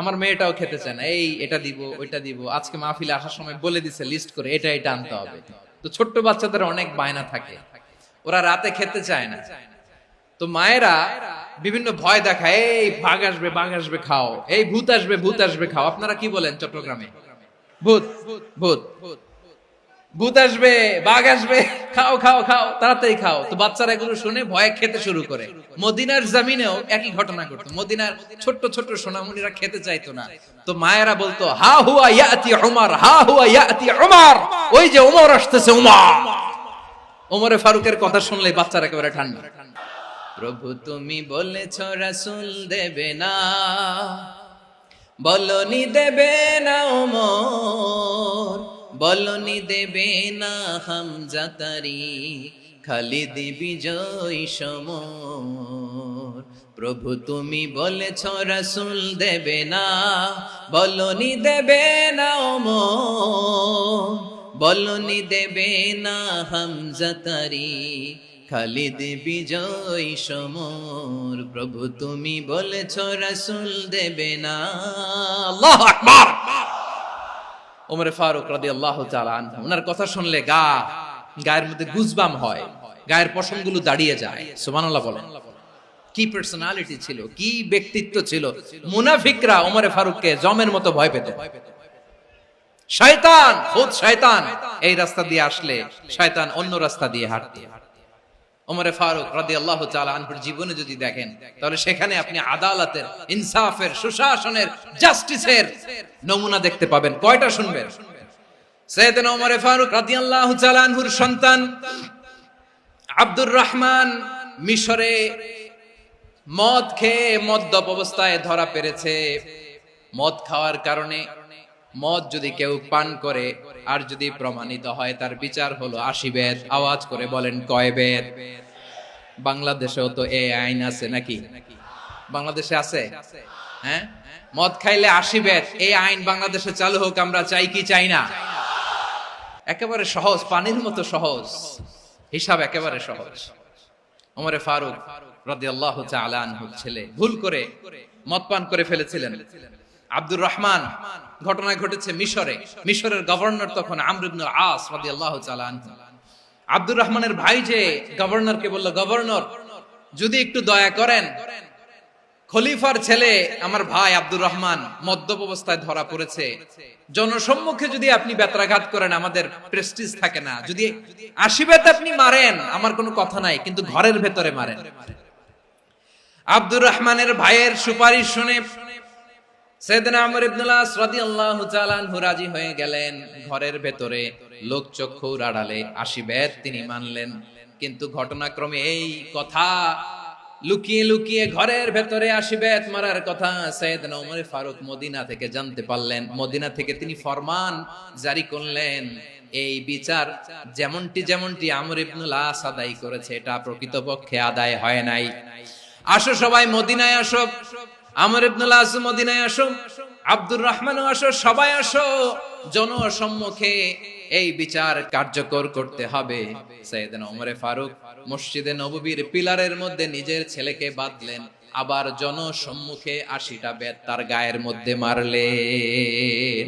আমার মেয়েটাও খেতে চায় না। এই এটা দিব, ওইটা দিব, আজকে মাহফিলে আসার সময় বলে দিছে লিস্ট করে এটা এটা আনতে হবে। তো ছোট্ট বাচ্চাদের অনেক বায়না থাকে, ওরা রাতে খেতে চায় না। তো মায়েরা বিভিন্ন ভয় দেখায়, এই বাঘ আসবে, বাঘ আসবে খাও, এই ভূত আসবে, ভূত আসবে খাও। আপনারা কি বলেন চট্টগ্রামে? ভূত, ভূত, ভূত আসবে, বাঘ আসবে, খাও খাও খাও, তাড়াতাড়ি খাও। তো বাচ্চারা এগুলো শুনে ভয়ে খেতে শুরু করে। মদিনার জমিনেও একই ঘটনা ঘটতো। মদিনার ছোট্ট ছোট্ট সোনামণিরা খেতে চাইতো না। তো মায়েরা বলতো, হা হুয়া ইয়াতি উমর, হা হুয়া ইয়াতি উমর, ওই যে উমর আসতেছে, উমর। ওমরে ফারুকের কথা শুনলে বাচ্চারা একেবারে ঠান্ডা। প্রভু তুমি বলেছ রাসূল দেবে না, বলনি দেবে না ওমর, বলনি দেবে না হামজা তারি, খালিদ বিজয় সমর। প্রভু তুমি বলেছ রাসূল দেবে না, বলনি দেবে না ওমর, বলনি দেবে না হামজা তারি, খালিদ বিজয় সমর। প্রভু তুমি বলেছ রাসূল দেবে না। আল্লাহু আকবার। ওমর ফারুক রাদিয়াল্লাহু তাআলা আনহু, ওনার কথা শুনলে গায়ের মধ্যে গুজবাম হয়, গায়ের পশমগুলো দাঁড়িয়ে যায়। সুবহানাল্লাহ বলেন। কি পার্সোনালিটি ছিল, কি ব্যক্তিত্ব ছিল! মুনাফিকরা ওমর ফারুককে জমের মতো ভয় পেত। শয়তান, খুদ শয়তান এই রাস্তা দিয়ে আসলে শয়তান অন্য রাস্তা দিয়ে হাঁটতো। ওমর ফারুক রাদিয়াল্লাহু তাআলা আনহুর জীবনে যদি দেখেন, তাহলে সেখানে আপনি আদালতের, ইনসাফের, সুশাসনের, জাস্টিসের নমুনা দেখতে পাবেন। কয়টা শুনবেন? সাইয়েদনা ওমর ফারুক রাদিয়াল্লাহু তাআলা আনহুর সন্তান আব্দুর রহমান মিশরে মদ খেয়ে মদ্যপ অবস্থায় ধরা পড়েছে। মদ খাওয়ার কারণে, মদ যদি কেউ পান করে আর যদি প্রমাণিত হয়, তার বিচার হলো ৮০ বেত। আওয়াজ করে বলেন কয় বেত? বাংলাদেশেও তো এই আইন আছে নাকি? বাংলাদেশে আছে? হ্যাঁ, মদ খাইলে 80 বেত, এই আইন বাংলাদেশে চালু হোক, আমরা চাই কি চাই না? একেবারে সহজ, পানির মতো সহজ হিসাব, একেবারে সহজ। ওমরে ফারুক রাদিয়াল্লাহু তাআলা আনহুর ছেলে ভুল করে মদ পান করে ফেলেছিলেন। আব্দুর রহমান, ঘটনা ঘটেছে মিশরে। মিশরের গভর্নর তখন আমর ইবনে আস রাদিয়াল্লাহু তাআলা আনহু। আব্দুর রহমানের ভাই যে গভর্নরকে বলল, গভর্নর যদি একটু দয়া করেন, খলিফার ছেলে আমার ভাই আব্দুর রহমান মদ্যপ অবস্থায় ধরা পড়েছে, জনসম্মুখে যদি আপনি বেত্রাঘাত করেন আমাদের প্রেস্টিজ থাকে না, যদি 80 বেত আপনি মারেন আমার কোনো কথা নাই, কিন্তু ঘরের ভেতরে মারেন। আব্দুর রহমানের ভাইয়ের সুপারিশ শুনে সাইয়েদনা আমর ইবনে আস রাদিয়াল্লাহু তাআলা আনহু রাজি হয়ে গেলেন। ঘরের ভেতরে লোক চক্ষুর আড়ালে 80 বেত তিনি মানলেন। কিন্তু ঘটনাক্রমে এই কথা লুকিয়ে লুকিয়ে ঘরের ভেতরে 80 বেত মারার কথা সাইয়েদনা ওমর ফারুক মদিনা থেকে জানতে পারলেন। মদিনা থেকে তিনি ফরমান জারি করলেন, এই বিচার যেমনটি আমর ইবনে আস আদায় করেছে এটা প্রকৃতপক্ষে আদায় হয় নাই। আসো সবাই মদিনায় আসো, আমর ইবনে আস মদিনায় আসো, আব্দুর রহমানও আসো, সবাই আসো, জনসম্মুখে এই বিচার কার্যকর করতে হবে। সাইয়েদনা ওমর ফারুক মসজিদে নববীর পিলারের মধ্যে নিজের ছেলেকে বাঁধলেন, আবার জনসম্মুখে 80টা বেত তার গায়ের মধ্যে মারলেন।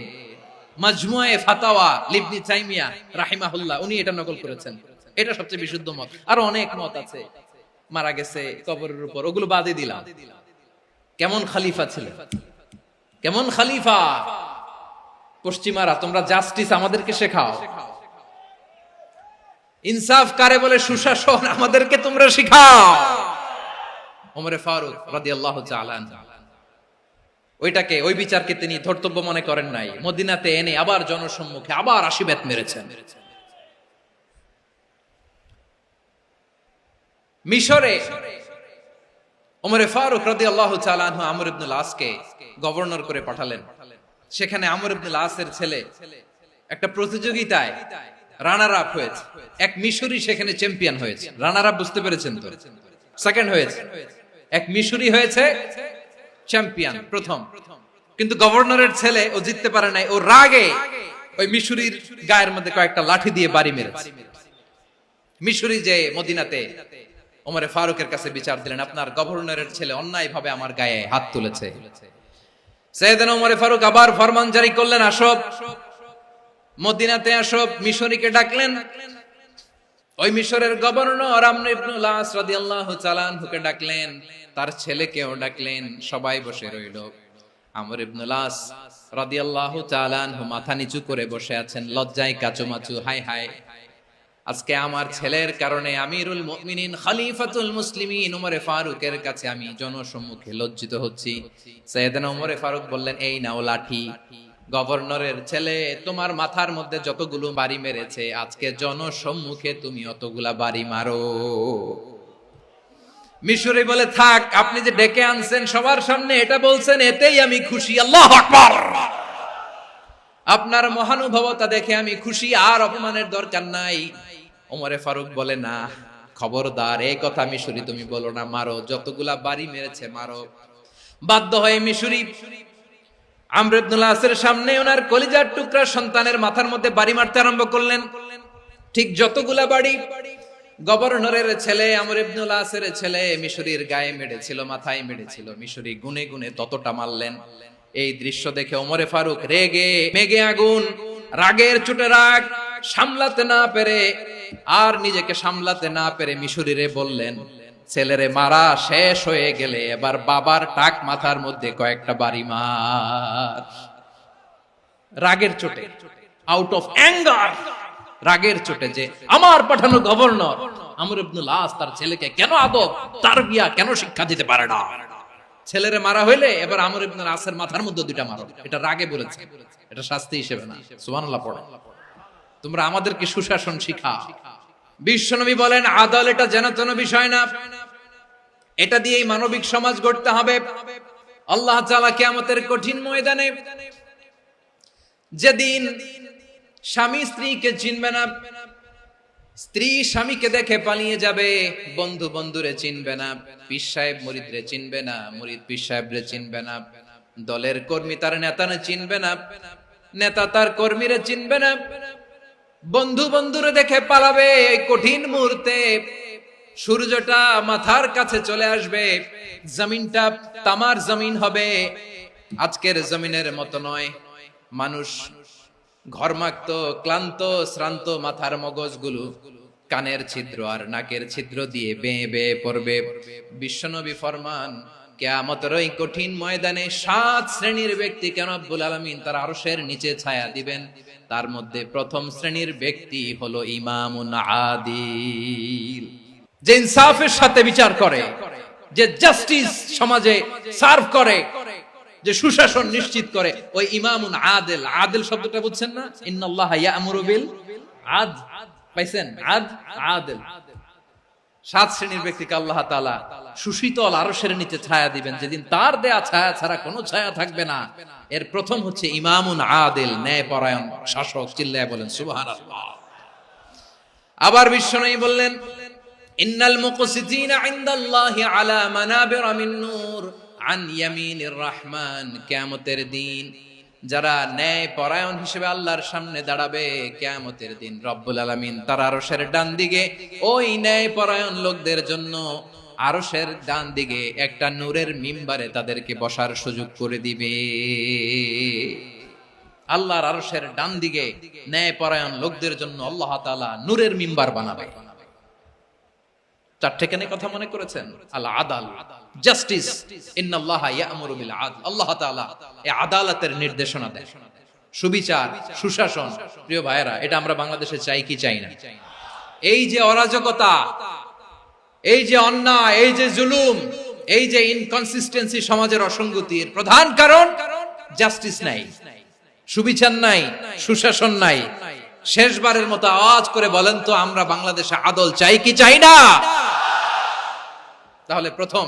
মাজমুয়ে ফাতাওয়া ইবনে তাইমিয়া রাহিমাহুল্লাহ উনি এটা নকল করেছেন। এটা সবচেয়ে বিশুদ্ধ মত, আর অনেক মত আছে। মারা গেছে কবরের উপর, ওগুলো বাদই দিলাম। কেমন খলিফা ছিলেন, কেমন খলিফা! পশ্চিমারা তোমরা জাস্টিস আমাদেরকে শেখাও, ইনসাফ কারে বলে সুশাসন আমাদেরকে তোমরা শেখাও। ওমর ফারুক রাদিয়াল্লাহু তাআলা ওইটাকে, ওই বিচারকে তিনি ধর্তব্য মনে করেন নাই। মদিনাতে এনে আবার জনসম্মুখে আবার 80 বেত মেরেছেন। মিশরে ওমর ফারুক রাদিয়াল্লাহু তাআলা আনহু আমর ইবনে আসকে গভর্নর করে পাঠালেন। সেখানে আমর ইবনে আসের ছেলে একটা প্রতিযোগিতায় রানার আপ হয়েছে। এক মিশরি সেখানে চ্যাম্পিয়ন হয়েছে। রানার আপ বুঝতে পেরেছেন তো? সেকেন্ড হয়েছে। এক মিশরি হয়েছে চ্যাম্পিয়ন, প্রথম। কিন্তু গভর্নরের ছেলে ও জিততে পারে নাই। ও রাগে ওই মিশরির গায়ের মধ্যে কয়েকটা লাঠি দিয়ে বাড়ি মেরেছে। মিশরি যে মদিনাতে ওমর ফারুকের কাছে বিচার দিলেন, আপনার গভর্নরের ছেলে অন্যায়ভাবে আমার গায়ে হাত তুলেছে। সাইয়েদনা ওমর ফারুক আবার ফরমান জারি করলেন, আসো মদিনাতে আসো। মিশরীকে ডাকলেন। ওই মিশরের গভর্নর আমর ইবনে আস রাদিয়াল্লাহু তাআলা আনহুকে ডাকলেন, তার ছেলেকেও ডাকলেন। সবাই বসে রইল। আমর ইবনে আস রাদিয়াল্লাহু তাআলা আনহু মাথা নিচু করে বসে আছেন, লজ্জায় কাচুমাচু। হায় হায়, আজকে আমার ছেলের কারণে আমিরুল মুমিনিন খলিফাতুল মুসলিমিন ওমর ফারুকের কাছে আমি জনসম্মুখে লজ্জিত হচ্ছি। সাইয়েদনা ওমর ফারুক বললেন, এই নাও লাঠি। গভর্নরের ছেলে তোমার মাথার মধ্যে যতগুলো বাড়ি মেরেছে, আজকে জনসম্মুখে তুমি অতগুলা বাড়ি মারো। মিশরি বলে, থাক, আপনি যে ডেকে আনছেন সবার সামনে এটা বলছেন, এতেই আমি খুশি। আল্লাহু আকবার! আপনার মহানুভবতা দেখে আমি খুশি, আর অপমানের দরকার নাই। ওমর ফারুক বলে, না, খবরদার, এই কথা মিশরি তুমি বলো না, মারো, যতগুলা বাড়ি মেরেছে মারো। বাধ্য হয়ে মিশরি আমর ইবনে আসের সামনে ওনার কলিজার টুকরা সন্তানের মাথার মধ্যে বাড়ি মারতে আরম্ভ করলেন। ঠিক যতগুলা বাড়ি গভর্নরের ছেলে আমর ইবনে আসের ছেলে মিশরির গায়ে মেরেছিল, মাথায় মেরেছিল, মিশরি গুনে গুনে ততটা মারলেন। এই দৃশ্য দেখে ওমর ফারুক রেগে মেগে আগুন, রাগের চোটে রাগ সামলাতে না পেরে, আর নিজেকে সামলাতে না পেরে মিশরিরে বললেন, ছেলেরে মারা শেষ হয়ে গেলে এবার বাবার টাক মাথার মধ্যে কয়েকটা বাড়ি মার। রাগের চোটে, আউট অফ অ্যাঙ্গার, রাগের চোটে, যে আমার পাঠানো গভর্নর আমর ইবনে আস তার ছেলেকে কেন আদব তারবিয়া কেন শিক্ষা দিতে পারে না। ছেলেরে মারা হইলে এবার আমর ইবনে আসের মাথার মধ্যে দুইটা মারো। এটা রাগে বলেছে, এটা শাস্তি হিসেবে না। সুবহানাল্লাহ পড়ো। তোমরা আমাদেরকে সুশাসন শিখাও। বিশ্বনবী বলেন, আদালত এটা যেন বিষয় না, এটা দিয়েই মানবিক সমাজ গড়তে হবে। আল্লাহ তাআলা কিয়ামতের কঠিন ময়দানে যেদিন স্বামী স্ত্রীকে চিনবে না, স্ত্রী স্বামীকে দেখে পালিয়ে যাবে, বন্ধু বন্ধুরে চিনবে না, পীর সাহেব মুরিদরে চিনবে না, মুরিদ পীর সাহেবরে চিনবে না, দলের কর্মী তার নেতারে চিনবে না, নেতা তার কর্মীরে চিনবে না, বন্ধু বন্ধুরে দেখে পালাবে। এই কঠিন মুহূর্তে সূর্যটা মাথার কাছে চলে আসবে, জমিনটা তামার জমিন হবে, আজকের জমিনের মতো নয়। মানুষ ঘর্মাক্ত, ক্লান্ত, শ্রান্ত মাথার মগজগুলো কানের ছিদ্র আর নাকের ছিদ্র দিয়ে বেয়ে বেয়ে পড়বে। বিশ্বনবী ফরমান, কিয়ামতের ওই কঠিন ময়দানে 7 শ্রেণীর ব্যক্তিকে রব্বুল আলামিন তার আরশের নিচে ছায়া দিবেন। তার মধ্যে প্রথম শ্রেণীর ব্যক্তি হলো ইমামুন আদিল, যে ইনসাফের সাথে বিচার করে, যে জাস্টিস সমাজে সার্ভ করে, যে সুশাসন নিশ্চিত করে, ওই ইমামুন আদিল। আদিল শব্দটা বুঝছেন না? ইন্নাল্লাহা ইয়া'মুরু বিল আদল, পাইছেন? আদিল। 7 শ্রেণীর ব্যক্তিকে আল্লাহ তাআলা সুশীতল আরশের নিচে ছায়া দিবেন, যেদিন তার দেয়া ছায়া ছাড়া কোনো ছায়া থাকবে না। এর প্রথম হচ্ছে ইমামুন আদিল, ন্যায়পরায়ণ শাসক। চিল্লায় বলেন সুবহানাল্লাহ। আবার বিশ্বনবী বললেন, ইন্নাল মুকসিতিনা ইনদাল্লাহি আলা মানাবিরা মিন নূর আন ইয়ামিনির রহমান। কিয়ামতের দিন যারা ন্যায় পরায়ণ হিসেবে আল্লাহর সামনে দাঁড়াবে, কিয়ামতের দিন রব্বুল আলামিন তার আরশের ডান দিকে ওই ন্যায় পরায়ণ লোকদের জন্য আরশের ডান দিকে একটা নূরের মিম্বারে তাদেরকে বসার সুযোগ করে দিবে। আল্লাহর আরশের ডান দিকে ন্যায় পরায়ণ লোকদের জন্য আল্লাহ তাআলা নূরের মিম্বার বানাবে। চারটে কেন কথা মনে করেছেন? আল আদাল, জাস্টিস। ইন্নাল্লাহা ইয়া'মুরু বিল আদল। আল্লাহ তাআলা এই আদালতের নির্দেশনা দেন, সুবিচার, সুশাসন। প্রিয় ভাইয়েরা, এটা আমরা বাংলাদেশে চাই কি চাই না? এই যে অরাজকতা, এই যে অন্যায়, এই যে জুলুম, এই যে ইনকনসিস্টেন্সি, সমাজের অসঙ্গতির প্রধান কারণ জাস্টিস নাই, সুবিচার নাই, সুশাসন নাই। শেষবারের মতো আওয়াজ করে বলেন তো, আমরা বাংলাদেশে আদল চাই কি চাই না? তাহলে প্রথম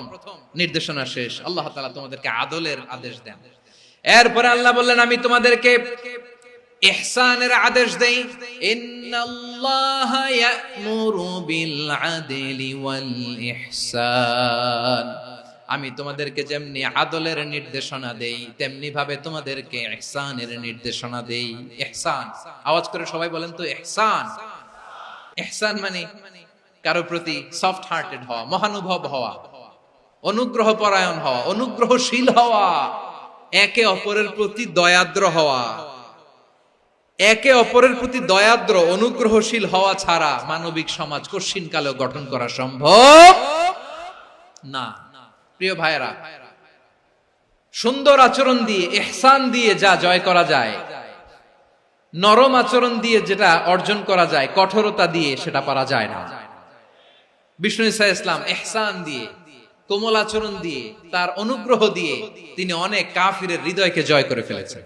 নির্দেশনা শেষ। আল্লাহ তাআলা তোমাদেরকে আদলের আদেশ দেন। এরপরে আল্লাহ বললেন, আমি তোমাদেরকে ইহসানের আদেশ দেই। ইন্নাল্লাহা ইয়া'মুরু বিল আদলি ওয়াল ইহসান। আমি তোমাদেরকে যেমনি আদলের নির্দেশনা দেই, তেমনি ভাবে তোমাদেরকে ইহসানের নির্দেশনা দেই। ইহসান, আওয়াজ করে সবাই বলেন তো ইহসান। ইহসান মানে কারো প্রতি সফট হার্টেড হওয়া, মহানুভব হওয়া, অনুগ্রহ পরায়ণ হওয়া, অনুগ্রহশীল হওয়া, একে অপরের প্রতি দয়াদ্র হওয়া। একে অপরের প্রতি দয়াদ্র, অনুগ্রহশীল হওয়া ছাড়া মানবিক সমাজ কঠিন কালেও গঠন করা সম্ভব না। প্রিয় ভাইয়েরা, সুন্দর আচরণ দিয়ে, ইহসান দিয়ে যা জয় করা যায়, নরম আচরণ দিয়ে যেটা অর্জন করা যায়, কঠোরতা দিয়ে সেটা পারা যায় না। বিষ্ণু ঈসা ইসলাম ইহসান দিয়ে, কোমল আচরণ দিয়ে, তার অনুগ্রহ দিয়ে তিনি অনেক কাফিরের হৃদয়কে জয় করে ফেলেছেন।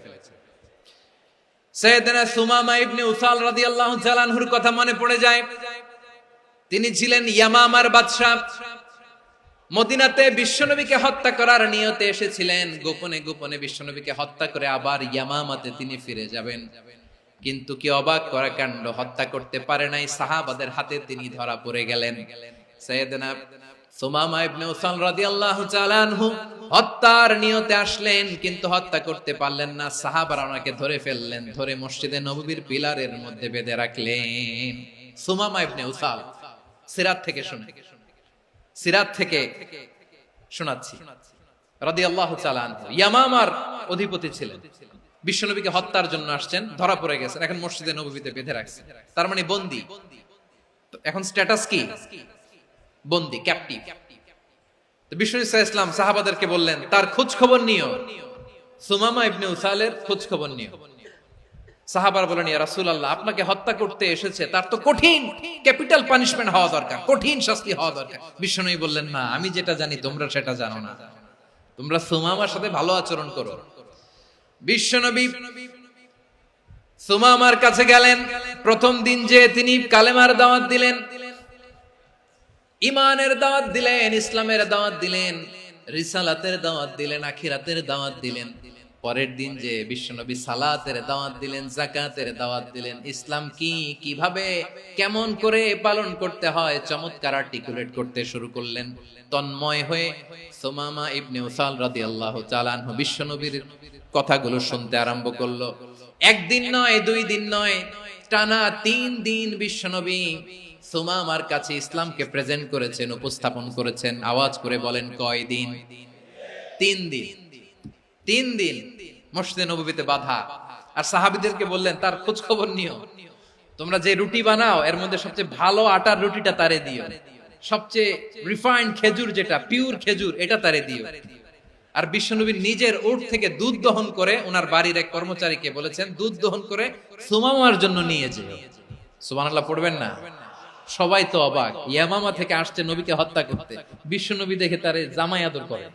সাইয়েদনা সুমামা ইবনে উসাল রাদিয়াল্লাহু তাআলা আনহুর কথা মনে পড়ে যায়। তিনি ছিলেন ইয়ামামার বাদশা। মদিনাতে বিশ্বনবীকে হত্যা করার নিয়তে এসেছিলেন। গোপনে গোপনে বিশ্বনবীকে হত্যা করে আবার ইয়ামামাতে তিনি ফিরে যাবেন। কিন্তু কি অবাক করা কাণ্ড, হত্যা করতে পারে নাই, সাহাবাদের হাতে তিনি ধরা পড়ে গেলেন। সাইয়েদনা সুমামা ইবনে উসাল রাদিয়াল্লাহু তাআলা আনহু হত্যার নিয়তে আসলেন, কিন্তু হত্যা করতে পারলেন না। সাহাবারা ওনাকে ধরে ফেললেন, ধরে মসজিদে নববীর পিলারের মধ্যে বেঁধে রাখলেন। সুমামা ইবনে উসাল, সিরাত থেকে শুনে, সিরাত থেকে শোনাচ্ছি, রাদিয়াল্লাহু তাআলা আনহু ইয়ামামার অধিপতি ছিলেন। বিশ্বনবীকে হত্যার জন্য আসছেন, ধরা পড়ে গেছেন, এখন মসজিদে নববীতে বেঁধে রাখছেন। তার মানে বন্দী। এখন স্ট্যাটাস কি? বন্দী, ক্যাপটিভ। তো বিষ্ণু ঈসা ইসলাম সাহাবাদেরকে বললেন, তার খোঁজ খবর নিও, সুমামা ইবনে উসালের খোঁজ খবর নিও। সাহাবারা বলেন, ইয়া রাসূলুল্লাহ, আপনাকে হত্যা করতে এসেছে, তার তো কঠিন ক্যাপিটাল পানিশমেন্ট হওয়া দরকার, কঠিন শাস্তি হওয়া দরকার। বিশ্বনবী বললেন, না, আমি যেটা জানি তোমরা সেটা জানো না, তোমরা সুমামার সাথে ভালো আচরণ করো। বিশ্বনবী সুমামার কাছে গেলেন। প্রথম দিন যে তিনি কালেমার দাওয়াত দিলেন, ইমানের দাওয়াত দিলেন, ইসলামের দাওয়াত দিলেন, রিসালাতের দাওয়াত দিলেন, আখিরাতের দাওয়াত দিলেন। পরের দিন যে বিশ্বনবী সালাতের দাওয়াত দিলেন, যাকাতের দাওয়াত দিলেন, ইসলাম কি, কিভাবে, কেমন করে পালন করতে হয় চমৎকার আর্টিকুলেট করতে শুরু করলেন। তন্ময় হয়ে সুমামা ইবনে উসাল রাদিয়াল্লাহু তাআলা আনহু বিশ্বনবীর কথাগুলো শুনতে আরম্ভ করলো। একদিন নয়, 2 দিন নয়, টানা 3 দিন বিশ্বনবী সুমামার কাছে ইসলামকে প্রেজেন্ট করেছেন, উপস্থাপন করেছেন। আওয়াজ করে বলেন, কয় দিন? 3 দিন। 3 দিন মসজিদে নববীতে বাধা। আর সাহাবীদেরকে বললেন, তার খোঁজ খবর নিও, তোমরা যে রুটি বানাও এর মধ্যে সবচেয়ে ভালো আটার রুটিটা তারে দিও, সবচেয়ে রিফাইন্ড খেজুর, যেটা পিওর খেজুর, এটা তারে দিও। আর বিশ্বনবী নিজের উট থেকে দুধ দহন করে ওনার বাড়ির এক কর্মচারীকে বলেছেন, দুধ দহন করে সুমামার জন্য নিয়ে যেও। সুবহানাল্লাহ পড়বেন না? সবাই তো অবাক, ইয়ামামা থেকে আসছে নবীকে হত্যা করতে, বিশ্বনবী দেখে তারে জামাই আদর করে।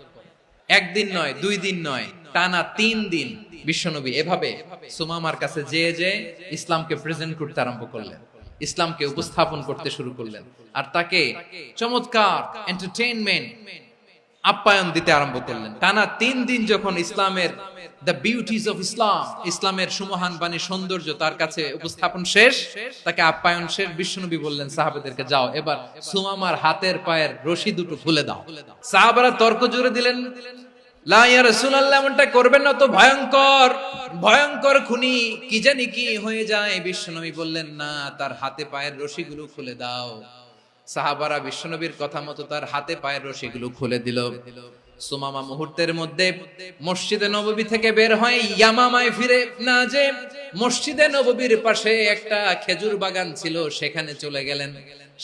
একদিন নয়, 2 দিন নয়, টানা 3 দিন বিশ্বনবী এভাবে সুমামার কাছে যেয়ে ইসলামকে প্রেজেন্ট করতে আরম্ভ করলেন, ইসলামকে উপস্থাপন করতে শুরু করলেন। আর তাকে চমৎকার এন্টারটেইনমেন্ট, আপ্যায়ন দিতে আরম্ভ করলেন। টানা 3 দিন যখন ইসলামের দ্য বিউটিজ অফ ইসলাম, ইসলামের সুমহান বাণী, সৌন্দর্য তার কাছে উপস্থাপন শেষ, তাকে আপ্যায়ন শেষ, বিশ্বনবী বললেন সাহাবাদেরকে, যাও এবার সুমামার হাতের পায়ের রশি দুটো খুলে দাও। সাহাবারা তর্ক জুড়ে দিলেন, লা ইয়া রাসূলুল্লাহ, এমনটা করবেন না তো, ভয়ঙ্কর ভয়ঙ্কর খুনি, কি জানি কি হয়ে যায়। বিশ্বনবী বললেন, না, তার হাতে পায়ের রশিগুলো খুলে দাও। সাহাবারা বিশ্বনবীর কথা মতো তার হাতে পায়ের রশিগুলো খুলে দিল। সুমামা মুহূর্তের মধ্যে মসজিদে নববী থেকে বের হয়ে ইয়ামামায় ফিরে না যে মসজিদে নববীর পাশে একটা খেজুর বাগান ছিল, সেখানে চলে গেলেন।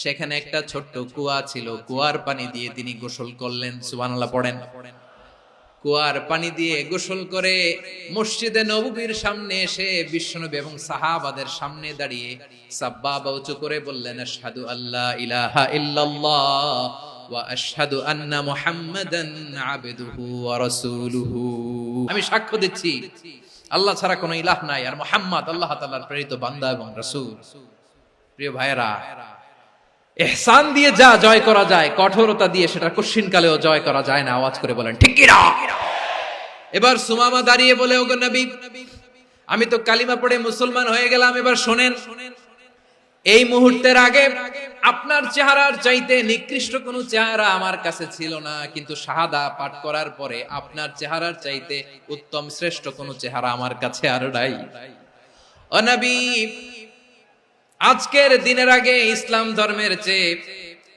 সেখানে একটা ছোট্ট কুয়া ছিল, কুয়ার পানি দিয়ে তিনি গোসল করলেন। সুবহানাল্লাহ পড়েন। কুয়ার পানি দিয়ে গোসল করে মসজিদে নববীর সামনে এসে বিশ্বনবী এবং সাহাবাদের সামনে দাঁড়িয়ে সাব্বাবা উঁচু করে বললেন, আশহাদু আল্লা ইলাহা ইল্লাল্লাহ ওয়া আশহাদু আন্না মুহাম্মাদান আবদুহু ওয়া রাসূলুহু। আমি সাক্ষ্য দিচ্ছি আল্লাহ ছাড়া কোনো ইলাহ নাই, আর মুহাম্মদ আল্লাহ তাআলার প্রেরিত বান্দা এবং রাসূল। প্রিয় ভাইরা, ইহসান দিয়ে যা জয় করা যায়, কঠোরতা দিয়ে সেটা কঠিনকালেও জয় করা যায় না। আওয়াজ করে বলেন, ঠিক কি না? এবার সুমামা দাঁড়িয়ে বলে, ওগো নবী, আমি তো কালিমা পড়ে মুসলমান হয়ে গেলাম, এবার শোনেন, এই মুহূর্তের আগে আপনার চেহারার চাইতে নিকৃষ্ট কোনো চেহারা আমার কাছে ছিল না, কিন্তু শাহাদা পাঠ করার পরে আপনার চেহারার চাইতে উত্তম শ্রেষ্ঠ কোনো চেহারা আমার কাছে আর নাই। ও নবী, আজকের দিনের আগে ইসলাম ধর্মের চেয়ে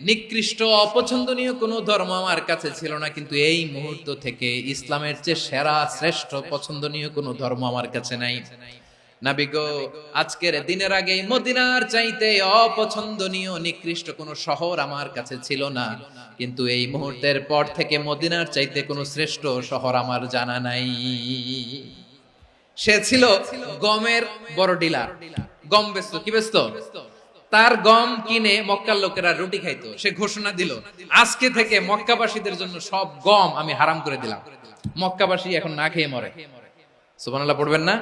নিকৃষ্ট অপছন্দনীয় কোনো ধর্ম আমার কাছে ছিল না, কিন্তু এই মুহূর্ত থেকে ইসলামের চেয়ে সেরা শ্রেষ্ঠ পছন্দনীয় কোনো ধর্ম আমার কাছে নাই। নবী গো, আজকের দিনের আগে মদিনার চাইতে অপছন্দনীয় নিকৃষ্ট কোনো শহর আমার কাছে ছিল না, কিন্তু এই মুহূর্তের পর থেকে মদিনার চাইতে কোনো শ্রেষ্ঠ শহর আমার জানা নাই। সে ছিল গমের বড় ডিলার, গম বেচতো। কি বেচতো? তার গম কিনে মক্কার লোকেরা রুটি খাইতো। সে ঘোষণা দিল, আজকে থেকে মক্কাবাসীদের জন্য সব গম আমি হারাম করে দিলাম, মক্কাবাসী এখন না খেয়ে মরে। সুবহানাল্লাহ পড়বেন না?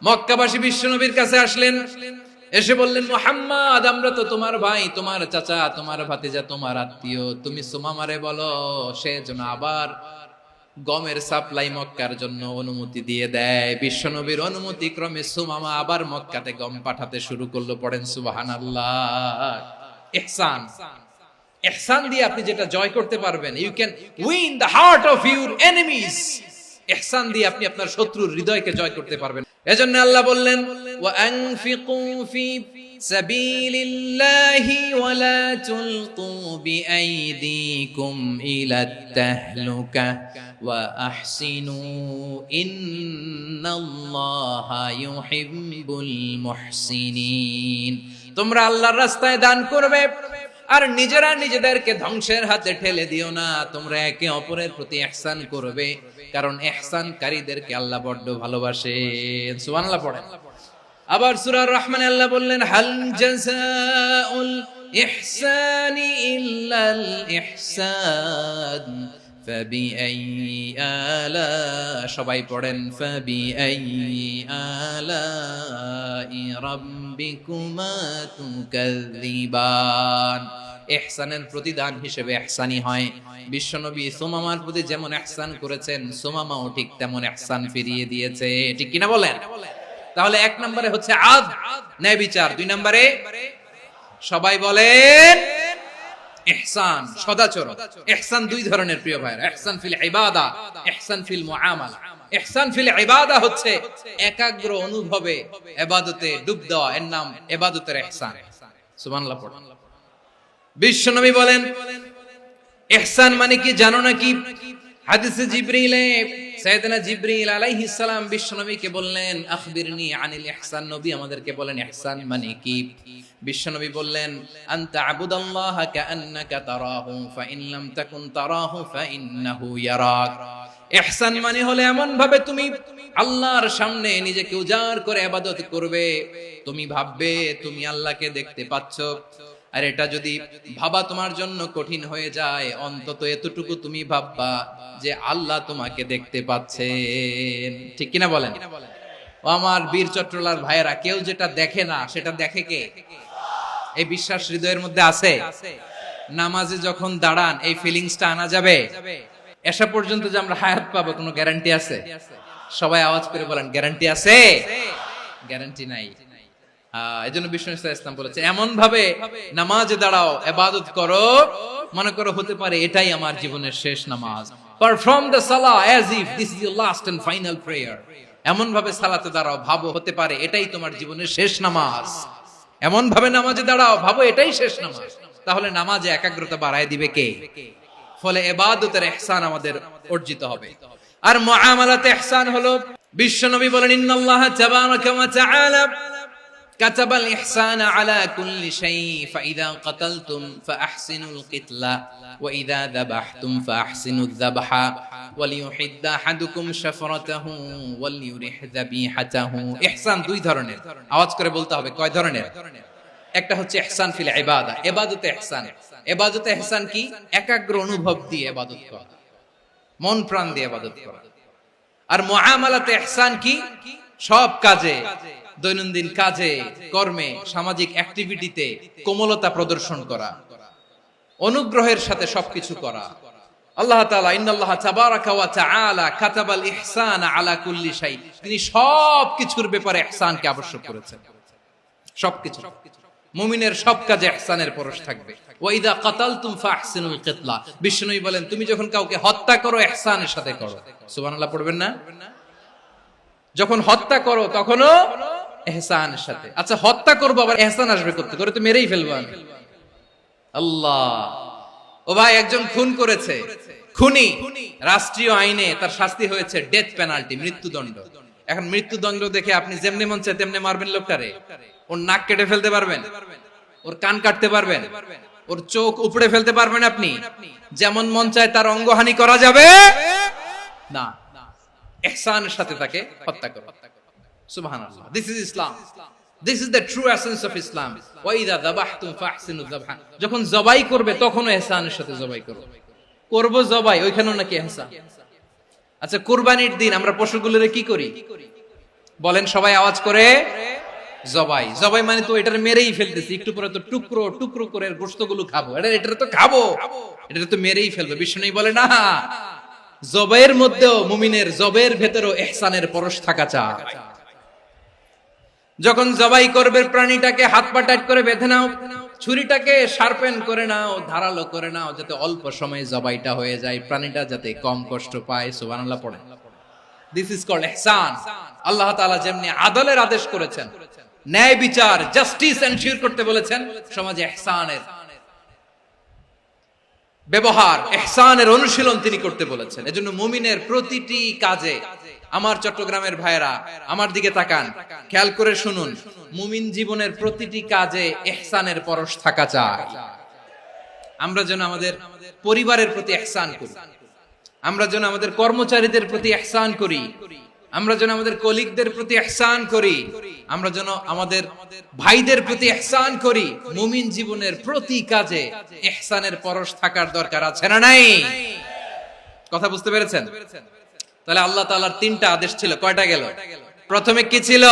মক্কাবাসী বিশ্বনবীর কাছে আসলেন, এসে বললেন, মুহাম্মদ, আমরা তো তোমার ভাই, তোমার চাচা, তোমার ভাতিজা, তোমার আত্মীয়, তুমি সুমামারে বলো সে যেন আবার গমের সাপ্লাই মক্কার জন্য অনুমতি দিয়ে দেয়। বিশ্বনবীর অনুমতি ক্রমে সুমামা আবার মক্কাতে গম পাঠাতে শুরু করলো। পড়েন সুবহানাল্লাহ। ইহসান, ইহসান দিয়ে আপনি যেটা জয় করতে পারবেন, you can win the heart of your enemies. ইহসান দিয়ে আপনি আপনার শত্রুর হৃদয়কে জয় করতে পারবেন। এজন্য আল্লাহ বললেন, ওয়া আনফিকু ফি সাবিলিল্লাহি ওয়া লা তুলকু বিআইদিকুম ইলাত তাহলুকা ওয়া আহসিনু ইন্নাল্লাহা ইউহিব্বুল মুহসিনিন। তোমরা আল্লাহর রাস্তায় দান করবে আর নিজেরা নিজেদেরকে ধ্বংসের হাতে ঠেলে দিও না। তোমরা একে অপরের প্রতি ইহসান করবে, কারণ ইহসানকারীদেরকে আল্লাহ বড় ভালোবাসেন। সুবহানাল্লাহ পড়েন। আবার সূরা রহমানে আল্লাহ বললেন, হাল জাযাউল ইহসানি ইল্লাল ইহসান ফাবিআইয়ি আলা, সবাই পড়েন, ফাবিআইয়ি আলাই রাব্বিকুমা তুকাযযিবান। ইহসানের প্রতিদান হিসেবে ইহসানি হয়। বিশ্বনবী সুমামার প্রতি যেমন ইহসান করেছেন, সুমামাও ঠিক তেমন ইহসান ফিরিয়ে দিয়েছে। ঠিক কিনা বলেন? তাহলে এক নম্বরে হচ্ছে আদ, ন্যায় বিচার। দুই নম্বরে সবাই বলেন ইহসান, সদাচরণ। ইহসান দুই ধরনের প্রিয় ভাইরা, ইহসান ফিল ইবাদা, ইহসান ফিল মুআমালা। ইহসান ফিল ইবাদা হচ্ছে একাগ্র অনুভবে ইবাদতে ডুব দেওয়া, এর নাম ইবাদতের ইহসান। সুবহানাল্লাহ পড়ুন। বিশ্বনবী বলেন ইহসান মানে কি জানো নাকি? হাদিসে জিবরিলে সাইয়েদনা জিবরিল আলাইহিস সালাম বিশ্বনবীকে বললেন আখবিরনি আনিল ইহসান। নবী আমাদেরকে বলেন ইহসান মানে কি? বিশ্বনবী বললেন আনতা আবুদাল্লাহ কাআন্নাকা তারাহু ফাইন লাম তাকুন তারাহু ফাইন্নাহু ইয়ারাক। ইহসান মানে হলো এমন ভাবে তুমি আল্লাহর সামনে নিজেকে উজাড় করে ইবাদত করবে, তুমি ভাববে তুমি আল্লাহকে দেখতে পাচ্ছ। আর এটা যদি ভাবা তোমার জন্য কঠিন হয়ে যায়, অন্তত এতটুকু তুমি ভাববা যে আল্লাহ তোমাকে দেখতে পাচ্ছেন। ঠিক কিনা বলেন? ও আমার বীর চট্টলার ভাইয়েরা, কেউ যেটা দেখে না সেটা দেখে কে? এই বিশ্বাস হৃদয়ের মধ্যে আছে? নামাজে যখন দাঁড়ান এই ফিলিংসটা আনা যাবে? এসা পর্যন্ত যে আমরা হায়াত পাবো কোনো গ্যারান্টি আছে? সবাই আওয়াজ করে বলেন গ্যারান্টি আছে? গ্যারান্টি নাই। এজন্য বিষ্ণু ইসলাম বলেছে এমন ভাবে নামাজে দাঁড়াও, ইবাদত করো, মনে করো হতে পারে এটাই আমার জীবনের শেষ নামাজ। পারফর্ম দ্য সালাহ as if this is your last and final prayer. এমন ভাবে সালাতে দাঁড়াও, ভাবো হতে পারে এটাই তোমার জীবনের শেষ নামাজ। এমন ভাবে নামাজে দাঁড়াও, ভাবো এটাই শেষ নামাজ। তাহলে নামাজে একাগ্রতা বাড়ায় দিবে কে? ফলে ইবাদতের ইহসান আমাদের অর্জিত হবে। আর মুআমালাতে ইহসান হলো, বিশ্বনবী বলেন ইন্নাল্লাহ তাবারাকা ওয়া তাআলা كتب الإحسان على كل شيء فإذا قتلتم فأحسنوا القتلة وإذا ذبحتم فأحسنوا الذبح وليحد أحدكم شفرته وليرح ذبيحته। ইহসান দুই ধরনের, আওয়াজ করে বলতে হবে কয় ধরনের? একটা হচ্ছে ইহসান ফিল ইবাদা, ইবাদতে ইহসান। ইবাদতে ইহসান কি? একাগ্র অনুভব দিয়ে ইবাদত করা, মন প্রাণ দিয়ে ইবাদত করা। আর মুআমালাতে ইহসান কি? সব কাজে, দৈনন্দিন কাজে, কর্মে, সামাজিক অ্যাক্টিভিটিতে কোমলতা প্রদর্শন করা, অনুগ্রহের সাথে সবকিছু করা। আল্লাহ তাআলা ইন্নাল্লাহ তাবারাকা ওয়া তাআলা কাতাবাল ইহসানা আলা কুল্লি শাই, তিনি সবকিছুর ব্যাপারে ইহসানকে আবশ্যক করেছেন। সবকিছু, মুমিনের সব কাজে ইহসানের পরশ থাকবে। ওয়া ইযা কাতালতুম ফাহসিনুল কিতলা, বিষ্ণুই বলেন তুমি যখন কাউকে হত্যা করো ইহসানের সাথে করো। সুবহানাল্লাহ পড়বেন না? যখন হত্যা করো তখনও ইহসানের সাথে। আচ্ছা হত্যা করবো আবার ইহসান আসবে করতে, করে তো মেরেই ফেলবো আমি। আল্লাহ, ও ভাই একজন খুন করেছে, খুনি, রাষ্ট্রীয় আইনে তার শাস্তি হয়েছে ডেথ পেনাল্টি, মৃত্যুদণ্ড। এখন মৃত্যুদণ্ড দেখে আপনি যেমনি মন চায় তেমনি মারবেন লোকটারে? ওর নাক কেটে ফেলতে পারবেন? ওর কান কাটতে পারবেন? ওর চোখ উপড়ে ফেলতে পারবেন আপনি? যেমন মন চায় তার অঙ্গহানি করা যাবে না। ইহসানের সাথে তাকে হত্যা করো। সুবহানাল্লাহ, this is Islam, this is the true essence of Islam. ওয়া ইযা যাবাহতুম ফাহসিনুয যাবহা, যখন জবাই করবে তখনও ইহসানের সাথে জবাই করো। করব জবাই, ওইখানেও নাকি ইহসান। আচ্ছা কুরবানির দিন আমরা পশুগুলোরে কি করি বলেন সবাই আওয়াজ করে? জবাই। জবাই মানে তো এটারে মেরেই ফেলতেছি, একটু পরে তো টুকরো টুকরো করে গোশতগুলো খাবো, এটারে তো খাবো, এটারে তো মেরেই ফেলবে। বিষ্ণু বলে না, জবাইয়ের মধ্যেও মুমিনের জবের ভেতরেও ইহসানের পরশ থাকা চাই। যখন জবাই করবে প্রাণীটাকে হাত পা টাইট করে বেঁধে নাও, ছুরিটাকে শার্পেন করে নাও, ধারালো করে নাও, যাতে অল্প সময়ে জবাইটা হয়ে যায়, প্রাণীটা যাতে কম কষ্ট পায়। সুবহানাল্লাহ পড়েন। দিস ইজ কল্ড ইহসান। আল্লাহ তাআলা যেমনি আদলের আদেশ করেছেন, ন্যায় বিচার, জাস্টিস এনশিওর করতে বলেছেন, সমাজে ইহসানের ব্যবহার, ইহসানের অনুশীলন তিনি করতে বলেছেন। এজন্য মুমিনের প্রতিটি কাজে, আমার চট্টগ্রামের ভাইরা আমার দিকে তাকান, খেয়াল করে শুনুন, মুমিন জীবনের প্রতিটি কাজে ইহসানের পরশ থাকা চাই। আমরা যেন আমাদের পরিবারের প্রতি ইহসান করি, আমরা যেন আমাদের কর্মচারীদের প্রতি ইহসান করি, আমরা যেন আমাদের কলিগদের প্রতি ইহসান করি, আমরা যেন আমাদের ভাইদের প্রতি ইহসান করি। মুমিন জীবনের প্রতি কাজে ইহসানের পরশ থাকার দরকার আছে না নাই? কথা বুঝতে পেরেছেন? তাহলে আল্লাহ তাআলার তিনটা আদেশ ছিল, কয়টা গেল? প্রথমে কি ছিল?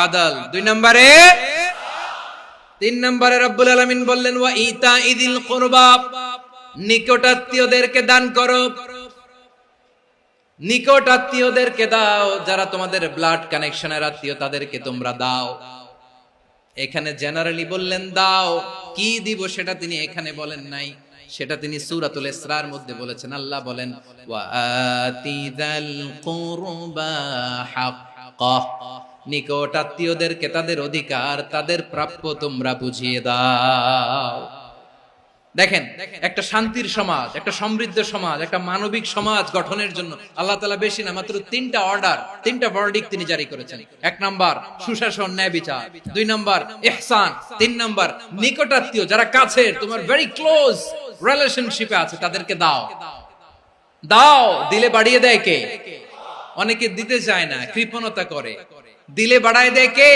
আদল। দুই নম্বরে তিন নম্বরে রব্বুল আলামিন বললেন ওয়া ইতাইদিল কুরবা, নিকটাত্মীয়দেরকে দান করো। নিকট আত্মীয়দেরকে দাও, যারা তোমাদের ব্লাড কানেকশনের আত্মীয় তাদেরকে তোমরা দাও। এখানে জেনারেলি বললেন দাও, কি দিব সেটা তিনি এখানে বলেন নাই, সেটা তিনি সূরাতুল ইসরার মধ্যে বলেছেন। আল্লাহ বলেন ওয়া আতিযাল কুরবা হাক্কাহ, নিকট আত্মীয়দেরকে তাদের অধিকার, তাদের প্রাপ্য তোমরা বুঝিয়ে দাও। দেখেন, একটা শান্তির সমাজ, একটা সমৃদ্ধ সমাজ, একটা মানবিক সমাজ গঠনের জন্য আল্লাহ তাআলা বেশি না মাত্র তিনটা অর্ডার, তিনটা ভার্ডিক্ট তিনি জারি করেছেন। এক নাম্বার সুশাসন, ন্যায় বিচার। দুই নাম্বার ইহসান। তিন নাম্বার নিকটাত্মীয়, যারা কাছের, তোমার ভেরি ক্লোজ রিলেশনশিপে আছে, তাদেরকে দাও। দাও, দিলে বাড়িয়ে দেয় কে? অনেকে দিতে চায় না, কৃপণতা করে। দিলে বাড়ায় দেয় কে?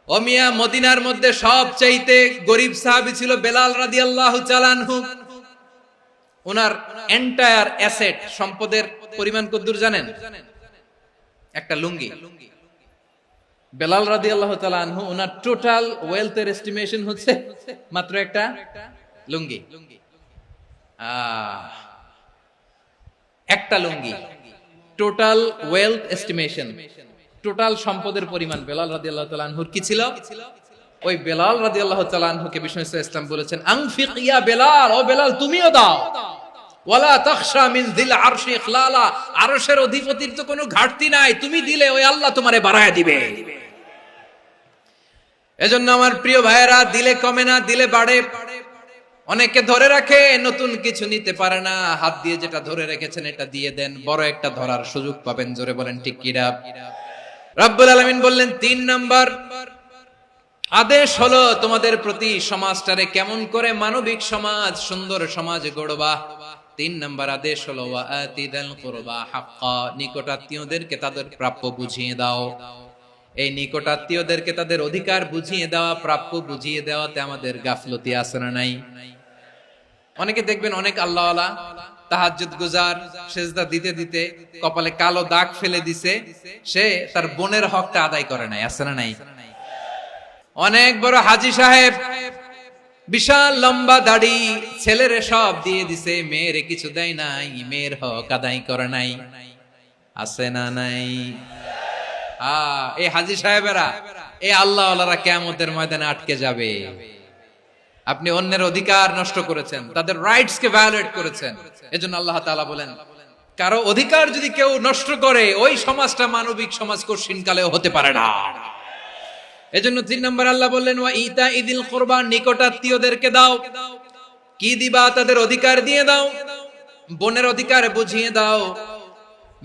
ও মিয়া, মদিনার মধ্যে সবচাইতে গরিব সাহাবী ছিল বেলাল রাদিয়াল্লাহু তাআলা আনহু। ওনার এন্টায়ার অ্যাসেট, সম্পদের পরিমাণ কতদূর জানেন? একটা লুঙ্গি। বেলাল রাদিয়াল্লাহু তাআলা আনহু, ওনার টোটাল ওয়েলথের এস্টিমেশন হচ্ছে মাত্র একটা লুঙ্গি। একটা লুঙ্গি, টোটাল ওয়েলথ এস্টিমেশন, টোটাল সম্পদের পরিমাণ বেলাল রাদিয়াল্লাহু তাআলা আনহুর কি ছিল? ওই বেলাল রাদিয়াল্লাহু তাআলা আনহুকে বিষ্ণু ইসলাম বলেছেন আনফিক ইয়া বেলাল, ও বেলাল তুমিও দাও। ওয়ালা তাখশা মিন যিল আরশি ইখলালা, আরশের অধিপতির তো কোনো ঘাটতি নাই, তুমি দিলে ওই আল্লাহ তোমারে বাড়ায় দিবে। এজন্য আমার প্রিয় ভাইয়েরা, দিলে কমে না, দিলে বাড়ে। অনেকে ধরে রাখে, নতুন কিছু নিতে পারে না, হাত দিয়ে যেটা ধরে রেখেছেন এটা দিয়ে দেন, বড় একটা ধরার সুযোগ পাবেন। জোরে বলেন ঠিক কিনা? রব্বুল আলামিন বললেন তিন নাম্বার আদেশ হলো তোমাদের প্রতি, সমাজটারে কেমন করে মানবিক সমাজ, সুন্দর সমাজ গড়বা। তিন নাম্বার আদেশ হলো ওয়া আতিদাল কুরবা হাক্কা, নিকটাত্মীয়দেরকে তাদের প্রাপ্য বুঝিয়ে দাও। এই নিকটাত্মীয়দেরকে তাদের অধিকার বুঝিয়ে দেওয়া, প্রাপ্য বুঝিয়ে দেওয়াতে আমাদের গাফলতি আছে না নাই? অনেকে দেখবেন অনেক আল্লাহওয়ালা, তাহাজ্জুদ গুজার, সেজদা দিতে দিতে কপালে কালো দাগ ফেলে দিছে, সে তার বোনের হকটা আদায় করে নাই। আছে না নাই? অনেক বড় হাজী সাহেব, বিশাল লম্বা দাড়ি, ছেলেরে সব দিয়ে দিছে, মেয়েরে কিছু দেয় নাই, মেয়ের হক আদায় করে নাই। আছে না নাই? এই হাজী সাহেবেরা, এই আল্লাহওয়ালারা কিয়ামতের ময়দানে আটকে যাবে। আপনি অন্যের অধিকার নষ্ট করেছেন, তাদের রাইটস কে ভায়োলেট করেছেন। এজন্য আল্লাহ তাআলা বলেন, কারো অধিকার যদি কেউ নষ্ট করে, ওই সমাজটা মানবিক সমাজ কঠিন কালেও হতে পারে না। এজন্য তিন নম্বর আল্লাহ বললেন ওয়া ইতাইদিল কুরবা, নিকটাত্মীয়দেরকে দাও। কি দিবা? তাদের অধিকার দিয়ে দাও। বোনের অধিকার বুঝিয়ে দাও,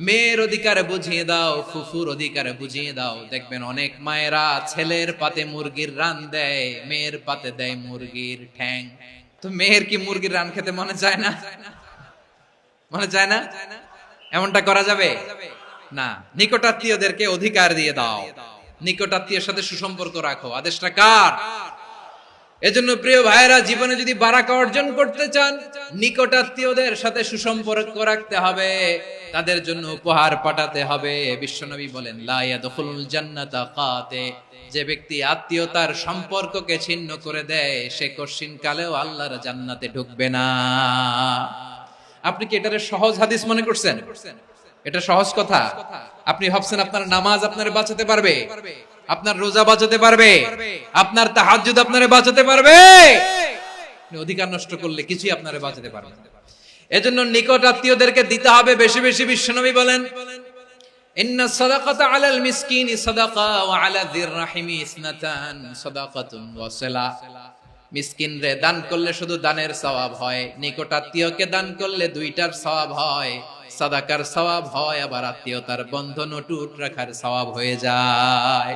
মেয়ের অধিকার বুঝিয়ে দাও, ফুফুর অধিকার বুঝিয়ে দাও। দেখবেন অনেক মায়েরা ছেলের পাতে মুরগির রান দেয়, মেয়ের পাতে দেয় মুরগির ঠ্যাং। তো মেয়ের কি মুরগির রান খেতে মনে চায় না? মনে চায় না? এমনটা করা যাবে না। নিকটাত্মীয়দেরকে অধিকার দিয়ে দাও, নিকটাত্মীয়ের সাথে সুসম্পর্ক রাখো। আদেশটা কার? এজন্য প্রিয় ভাইয়েরা, জীবনে যদি বারাকা অর্জন করতে চান, নিকটাত্মীয়দের সাথে সুসম্পর্ক রাখতে হবে, তাদের জন্য উপহার পাঠাতে হবে। বিশ্বনবী বলেন লা ইয়াদখুলুল জান্নাতা কাতে, যে ব্যক্তি আত্মীয়তার সম্পর্ককে ছিন্ন করে দেয়, সে কঠিন কালেও আল্লাহর জান্নাতে ঢুকবে না। আপনি কি এটারে সহজ হাদিস মনে করছেন? এটা সহজ কথা? আপনি ভাবছেন আপনার নামাজ আপনারে বাঁচাতে পারবে, আপনার রোজা বাঁচাতে পারবে, আপনার তাহাজ্জুদ আপনারে বাঁচাতে পারবে? অধিকার নষ্ট করলে কিছুই আপনারে বাঁচাতে পারবে না। এজন্য নিকট আত্মীয়দেরকে দিতে হবে বেশি বেশি। বিশ্বনবী বলেন ইন্না সাদাকাতা আলাল মিসকিনি সাদাকা ওয়া আলা যির রাহিমি ইসনাতান সাদাকাতুন ওয়া সিলা। মিসকিন রে দান করলে শুধু দানের সওয়াব হয়, নিকট আত্মীয়কে দান করলে দুইটার সওয়াব হয়, সাদাকার সওয়াব হয়, আবার আত্মীয়তার বন্ধন অটুট রাখার সওয়াব হয়ে যায়।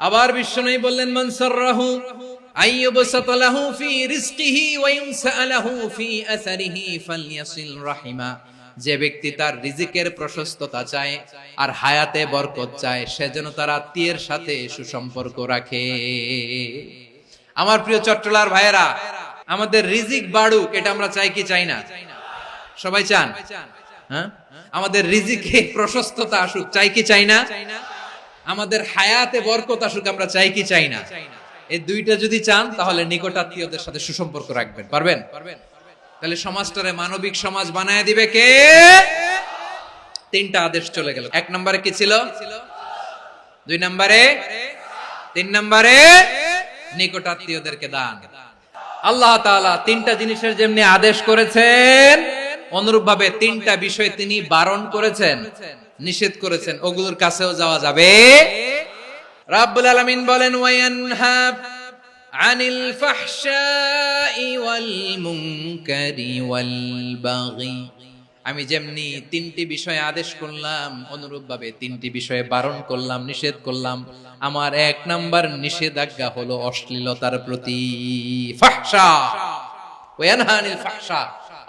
আবার বিশ্বনবী বললেন মান সাররাহু আইয়ুবসাতা লাহু ফি রিজকিহি ওয়া ইনসালাহু ফি আসারিহি ফালইয়াসিল রাহিমা। যে ব্যক্তি তার রিজিকের প্রশস্ততা চায় আর হায়াতে বরকত চায়, সে যেন তার আত্মীয়ের সাথে সুসম্পর্ক রাখে। আমার প্রিয় চট্টলার ভাইয়েরা, আমাদের রিজিক বাড়ুক, এটা আমরা চাই কি চাই না? সবাই চান? হ্যাঁ, আমাদের রিজিকে প্রশস্ততা আসুক, চাই কি চাই না? আমাদের হায়াতে বরকত আসুক, আমরা চাই কি চাই না? এই দুইটা যদি চান তাহলে নিকটাত্মীয়দের সাথে সুসম্পর্ক রাখবেন। পারবেন? তাহলে সমাজটারে মানবিক সমাজ বানায় দিবে কে? তিনটা আদেশ চলে গেল। 1 নম্বরে কি ছিল? 2 নম্বরে, 3 নম্বরে নিকটাত্মীয়দেরকে দান। আল্লাহ তাআলা তিনটা জিনিসের যেমনি আদেশ করেছেন, অনুরূপভাবে তিনটা বিষয় তিনি বারণ করেছেন, নিষেধ করেছেন, ওগুলোর কাছেও যাওয়া যাবে। রাব্বুল আলামিন বলেন, ওয়ায়ানহা আনিল ফাহশাই ওয়াল মুনকারি ওয়াল বাগি। আমি যেমনি তিনটি বিষয়ে আদেশ করলাম, অনুরূপভাবে তিনটি বিষয়ে বারণ করলাম, নিষেধ করলাম। আমার 1 নাম্বার নিষেধাজ্ঞা হলো অশ্লীলতার প্রতি। ফাহশা, ওয়ায়ানহা আনিল ফাহশা,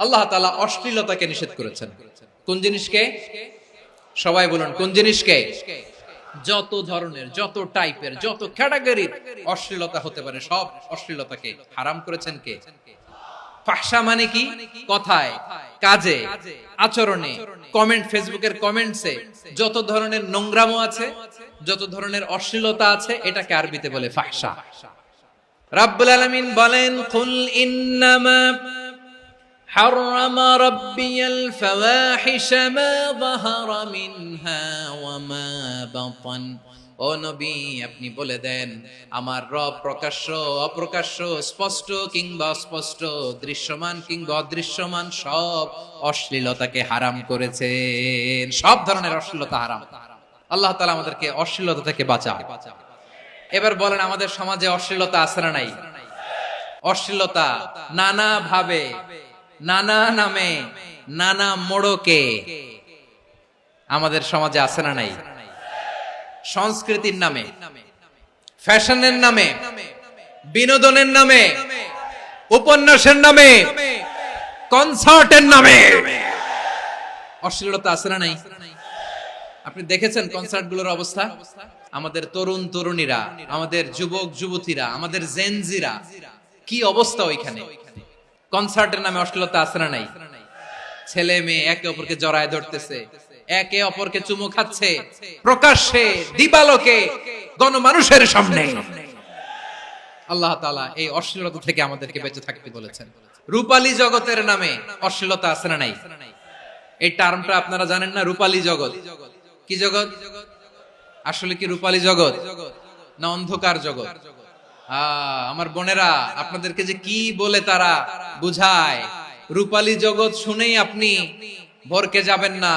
আল্লাহ তাআলা অশ্লীলতাকে নিষেধ করেছেন। কোন জিনিসকে? সবাই বলুন, কোন জিনিসকে? যত ধরনের, যত টাইপের, যত ক্যাটাগরির অশ্লীলতা হতে পারে সব অশ্লীলতাকে হারাম করেছেন কে? ফাহশা মানে কি? কথায়, কাজে, আচরণে, কমেন্ট, ফেসবুকের কমেন্টসে যত ধরনের নোংরামো আছে, যত ধরনের অশ্লীলতা আছে, এটাকে আরবিতে বলে ফাহশা। রাব্বুল আলামিন বলেন, কুল ইন্নামা حرم ربي الفواحش ما ظهر منها وما بطن। ও নবী, আপনি বলে দেন, আমার রব প্রকাশ্য, অপ্রকাশ্য, স্পষ্ট কিংবা অস্পষ্ট, দৃশ্যমান কিংবা অদৃশ্যমান সব অশ্লীলতাকে হারাম করেছেন। সব ধরনের অশ্লীলতা হারাম। আল্লাহ তাআলা আমাদেরকে অশ্লীলতা থেকে বাঁচান। এবার বলেন, আমাদের সমাজে অশ্লীলতা আছে না নাই? অশ্লীলতা নানা ভাবে, নানা নামে, নানা মোড়কে আমাদের সমাজে আছে না নাই? সংস্কৃতির নামে, ফ্যাশনের নামে, বিনোদনের নামে, উপন্যাসের নামে, কনসার্টের নামে অশ্লীলতা আছে না নাই? আপনি দেখেছেন কনসার্ট গুলোর অবস্থা? আমাদের তরুণ তরুণীরা, আমাদের যুবক যুবতীরা, আমাদের জেনজিরা, কি অবস্থা ওইখানে? কনসার্টের নামে অশ্লীলতা আছে না নাই? ছেলে মেয়ে একে অপরকে জড়ায় ধরতেছে, একে অপরকে চুমু খাচ্ছে, প্রকাশ্যে, দিবালোকে, গণমানুষের সামনে। আল্লাহ তাআলা এই অশ্লীলতা থেকে আমাদেরকে বেঁচে থাকতে বলেছেন। রূপালী জগতের নামে অশ্লীলতা আছে না নাই? এই টার্মটা আপনারা জানেন না? রূপালী জগৎ কি জগৎ? আসলে কি রূপালী জগৎ না অন্ধকার জগৎ? আমার বোনেরা, আপনাদেরকে যে কি বলে তারা বুঝায়, রূপালী জগৎ শুনেই আপনি ভরকে যাবেন না।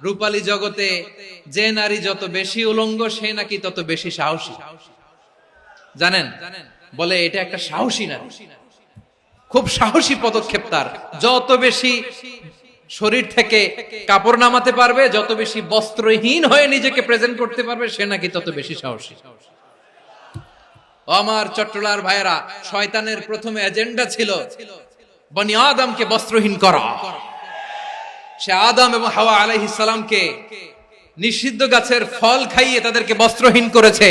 রূপালী জগতে যে নারী যত বেশি উলঙ্গ, সে নাকি তত বেশি সাহসী। জানেন? বলে এটা একটা সাহসী নারী, খুব সাহসী পদক্ষেপ তার। যত বেশি শরীর থেকে কাপড় নামাতে পারবে, যত বেশি বস্ত্রহীন হয়ে নিজেকে প্রেজেন্ট করতে পারবে, সে নাকি তত বেশি সাহসী। আমার চট্টলার ভাইয়েরা, শয়তানের প্রথম এজেন্ডা ছিল বনি আদমকে বস্ত্রহীন করা। সে আদম এবং হাওয়া আলাইহিস সালামকে নিষিদ্ধ গাছের ফল খাইয়ে তাদেরকে বস্ত্রহীন করেছে।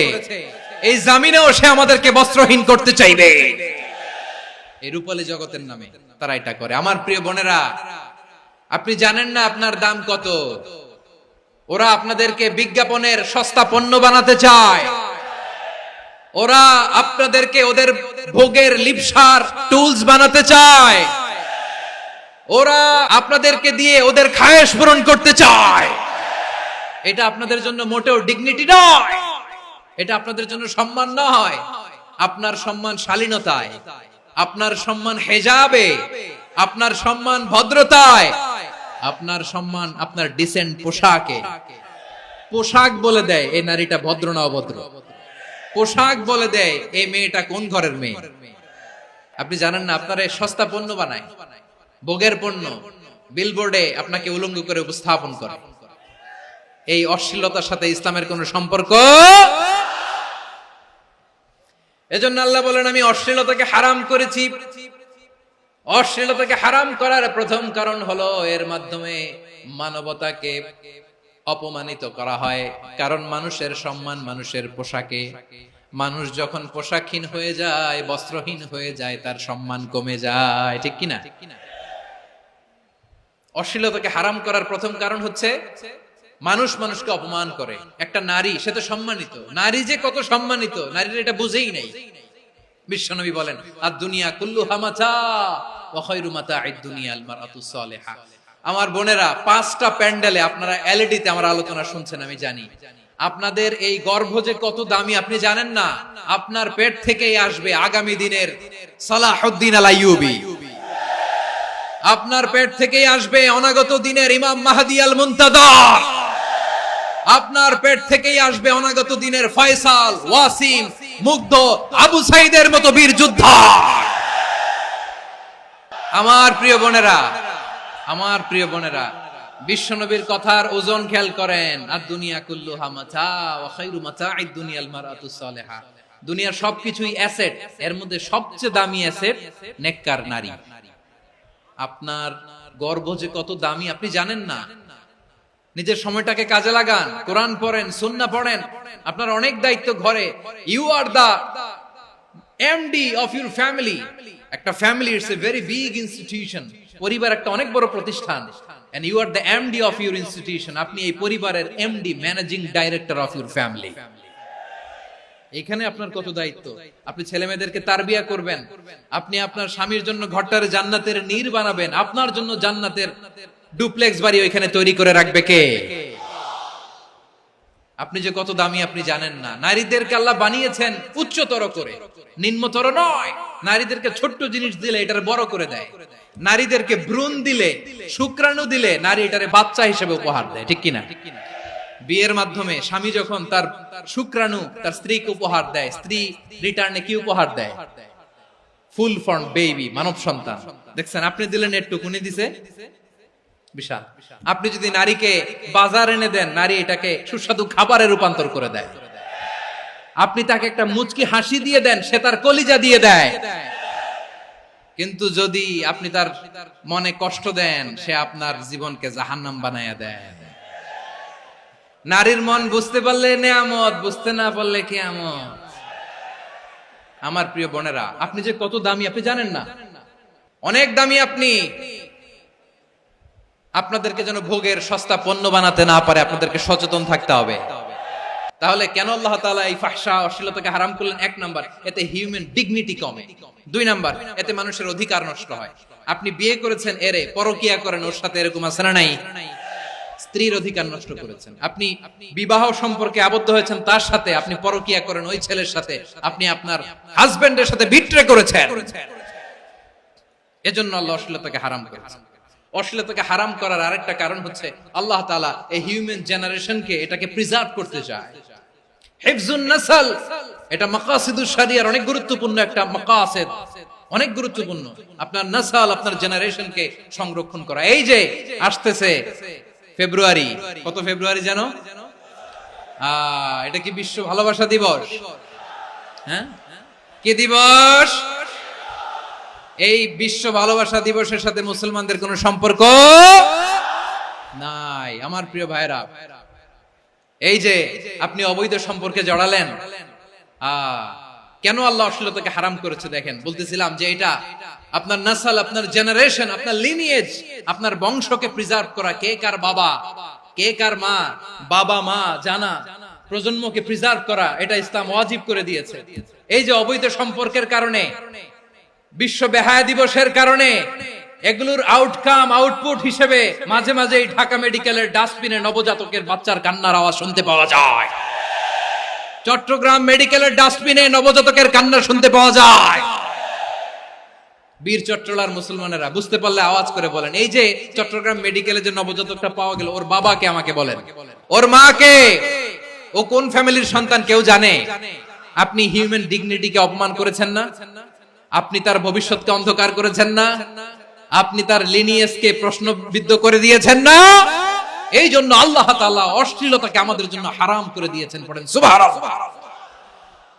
এই জামিনেও সে আমাদেরকে বস্ত্রহীন করতে চাইবে। এই রূপালী জগতের নামে তারা এটা করে। আমার প্রিয় বোনেরা, আপনি জানেন না আপনার দাম কত? ওরা আপনাদেরকে বিজ্ঞাপনের সস্তা পণ্য বানাতে চায়। ওরা আপনাদেরকে ওদের ভোগের লিপসার টুলস বানাতে চায়। ওরা আপনাদেরকে দিয়ে ওদের খায়েশ পূরণ করতে চায়। এটা আপনাদের জন্য মোটেও ডিগনিটি নয়, এটা আপনাদের জন্য সম্মান নয়। আপনার সম্মান শালীনতায়, আপনার সম্মান হেজাবে, আপনার সম্মান ভদ্রতায়, আপনার সম্মান আপনার ডিসেন্ট পোশাকে। পোশাক বলে দেয় এই নারীটা ভদ্র না অভদ্র। পোশাক বলে দেয় এই মেয়েটা কোন ঘরের মেয়ে। আপনি জানেন না, আপনারা সস্তা পণ্য বানায়, ভোগের পণ্য, বিলবোর্ডে আপনাকে উলঙ্গ করে উপস্থাপন করে। এই অশ্লীলতার সাথে ইসলামের কোন সম্পর্ক। এজন্য আল্লাহ বলেন, আমি অশ্লীলতাকে হারাম করেছি। অশ্লীলতাকে হারাম করার প্রথম কারণ হলো এর মাধ্যমে মানবতাকে অপমানিত করা হয়। কারণ মানুষের সম্মান মানুষের পোশাকে। মানুষ যখন পোশাকহীন হয়ে যায়, বস্ত্রহীন হয়ে যায়, তার সম্মান কমে যায়। ঠিক কিনা? অশ্লীলতাকে হারাম করার প্রথম কারণ হচ্ছে মানুষ মানুষকে অপমান করে। একটা নারী, সে তো সম্মানিত, নারী যে কত সম্মানিত নারীরা এটা বুঝেই নাই। বিশ্বনবী বলেন আদ-দুনিয়া কুল্লুহা মাতা ওয়া খায়রু মাতা'আদ দুনিয়া আল মারআতু সালিহা। আমার বোনেরা, 5টা প্যান্ডেলে আপনারা এলইডিতে আমার আলোচনা শুনছেন আমি জানি। আপনাদের এই গর্ভ যে কত দামি আপনি জানেন না। আপনার পেট থেকেই আসবে আগামী দিনের সালাহুদ্দিন আল আইয়ুবী। আপনার পেট থেকেই আসবে অনাগত দিনের ইমাম মাহদী আল মুনতাযর। আপনার পেট থেকেই আসবে অনাগত দিনের ফয়সাল, ওয়াসিম, মুগ্ধ, আবু সাইদের মতো বীর যোদ্ধা। আমার প্রিয় বোনেরা, আমার প্রিয় বোনেরা, বিশ্বনবীর কথার ওজন খেয়াল করেন। আদ-দুনিয়া কুল্লুহা মাতা ওয়া খায়রু মাতা'আদ দুনিয়া আল মারআতু সালিহা। দুনিয়ার সবকিছুই অ্যাসেট, এর মধ্যে সবচেয়ে দামি অ্যাসেট নেককার নারী। আপনার গর্ভ যে কত দামি আপনি জানেন না। নিজের সময়টাকে কাজে লাগান, কোরআন পড়েন, সুন্নাহ পড়েন। আপনার অনেক দায়িত্ব ঘরে। You are the MD of your family. একটা family it's a very big institution. পরিবার একটা অনেক বড় প্রতিষ্ঠান। And you are the MD of your institution. আপনি এই পরিবারের MD, managing director of your family. এখানে আপনার কত দায়িত্ব। আপনি ছেলে মেয়েদেরকে তারবিয়া করবেন। আপনি আপনার স্বামীর জন্য ঘরটারে জান্নাতের নীর বানাবেন। আপনার জন্য জান্নাতের ডুপ্লেক্স বাড়ি ওইখানে তৈরি করে রাখবে কে? আপনি যে কত দামি আপনি জানেন না। নারীদেরকে আল্লাহ বানিয়েছেন উচ্চতর করে, নিম্নতর নয়। নারীদেরকে ছোট্ট জিনিস দিলে এটারে বড় করে দেয়। নারীদেরকে ভ্রূণ দিলে, শুক্রাণু দিলে নারী এটারে বাচ্চা হিসেবে উপহার দেয়, ঠিক কিনা? বিয়ের মাধ্যমে স্বামী যখন তার শুক্রাণু তার স্ত্রীকে উপহার দেয়, স্ত্রী রিটার্নে কি উপহার দেয়? ফুল ফর্ম বেবি, মানব সন্তান। দেখছেন, আপনি দিলেন একটুকুনি, দিছে বিশাল। আপনি যদি নারীকে বাজার এনে দেন, নারী এটাকে সুস্বাদু খাবারে রূপান্তর করে দেয়। আপনি তাকে একটা মুচকি হাসি দিয়ে দেন, সে তার কলিজা দিয়ে দেয়। কিন্তু যদি আপনি তার মনে কষ্ট দেন, সে আপনার জীবনকে জাহান্নাম বানায়া দেয়। নারীর মন বুঝতে পারলে নেয়ামত, বুঝতে না পারলে কিয়ামত। আমার প্রিয় বোনেরা, আপনি যে কত দামি আপনি জানেন না। অনেক দামি আপনি। আপনাদেরকে যেন ভোগের সস্তা পণ্য বানাতে না পারে, আপনাদেরকে সচেতন থাকতে হবে। তাহলে কেন আল্লাহ তাআলা এই ফাহশা, অশ্লীলতাকে হারাম করলেন? 1 নাম্বার, এতে হিউম্যান ডিগনিটি কমে। 2 নাম্বার, এতে মানুষের অধিকার নষ্ট হয়। আপনি বিয়ে করেছেন, এরে পরকিয়া করেন, ওর সাথে এরকম আছে না নাই? স্ত্রীর অধিকার নষ্ট করেছেন। আপনি বিবাহ সম্পর্কে আবদ্ধ হয়েছেন তার সাথে, আপনি পরকিয়া করেন ওই ছেলের সাথে, আপনি আপনার হাজবেন্ডের সাথে বিট্রে করেছেন। এজন্য আল্লাহ অশ্লীলতাকে হারাম করেছেন। অশ্লীলতাকে হারাম করার আরেকটা কারণ হচ্ছে আল্লাহ তাআলা এই হিউম্যান জেনারেশনকে এটাকে প্রিজার্ভ করতে চায়। হিফজুন নাসল, এটা মাকাসিদুশ শরিয়ার অনেক গুরুত্বপূর্ণ একটা মাকাসিদ, অনেক গুরুত্বপূর্ণ। আপনার নাসল, আপনার জেনারেশনকে সংরক্ষণ করা। এই যে আসতেছে ফেব্রুয়ারি, কত ফেব্রুয়ারি জানো? এটা কি বিশ্ব ভালোবাসা দিবস? হ্যাঁ, কি দিবস? এই বিশ্ব ভালোবাসা দিবসের সাথে মুসলমানদের কোনো সম্পর্ক নাই। আমার প্রিয় ভাইরা, এই যে আপনি অবৈধ সম্পর্কে জড়ালেন, কেন আল্লাহ অশ্লীলতাকে হারাম করেছে দেখেন। বলতেছিলাম যে এটা আপনার নাসল, আপনার জেনারেশন, আপনার লিনিয়েজ, আপনার বংশকে প্রিজার্ভ করা। কে কার বাবা, কে কার মা, বাবা মা জানা, প্রজন্মকে প্রিজার্ভ করা, এটা ইসলাম ওয়াজিব করে দিয়েছে। এই যে অবৈধ সম্পর্কের কারণে, বিশ্ব বেহায়া দিবসের কারণে, এগুলোর আউটকাম, আউটপুট হিসেবে মাঝে মাঝে ঢাকা মেডিকেলের ডাস্টবিনে নবজাতকের বাচ্চার কান্নার আওয়াজ শুনতে পাওয়া যায়। চট্টগ্রাম মেডিকেলের ডাস্টবিনে নবজাতকের কান্না শুনতে পাওয়া যায়। বীর চট্টলার মুসলমানেরা বুঝতে পারলে আওয়াজ করে বলেন, এই যে চট্টগ্রাম মেডিকেলে যে নবজাতকটা পাওয়া গেল, ওর বাবাকে আমাকে বলেন, ওর মাকে, ও কোন ফ্যামিলির সন্তান কেউ জানে? আপনি হিউম্যান ডিগনিটিকে অপমান করেছেন না? আপনি তার ভবিষ্যৎকে অন্ধকার করেছেন না? আপনি তার লিনিয়েজকে প্রশ্নবিদ্ধ করে দিয়েছেন না? এই জন্য আল্লাহ তাআলা অশ্লীলতাকে আমাদের জন্য হারাম করে দিয়েছেন। পড়েন সুবহানাল্লাহ।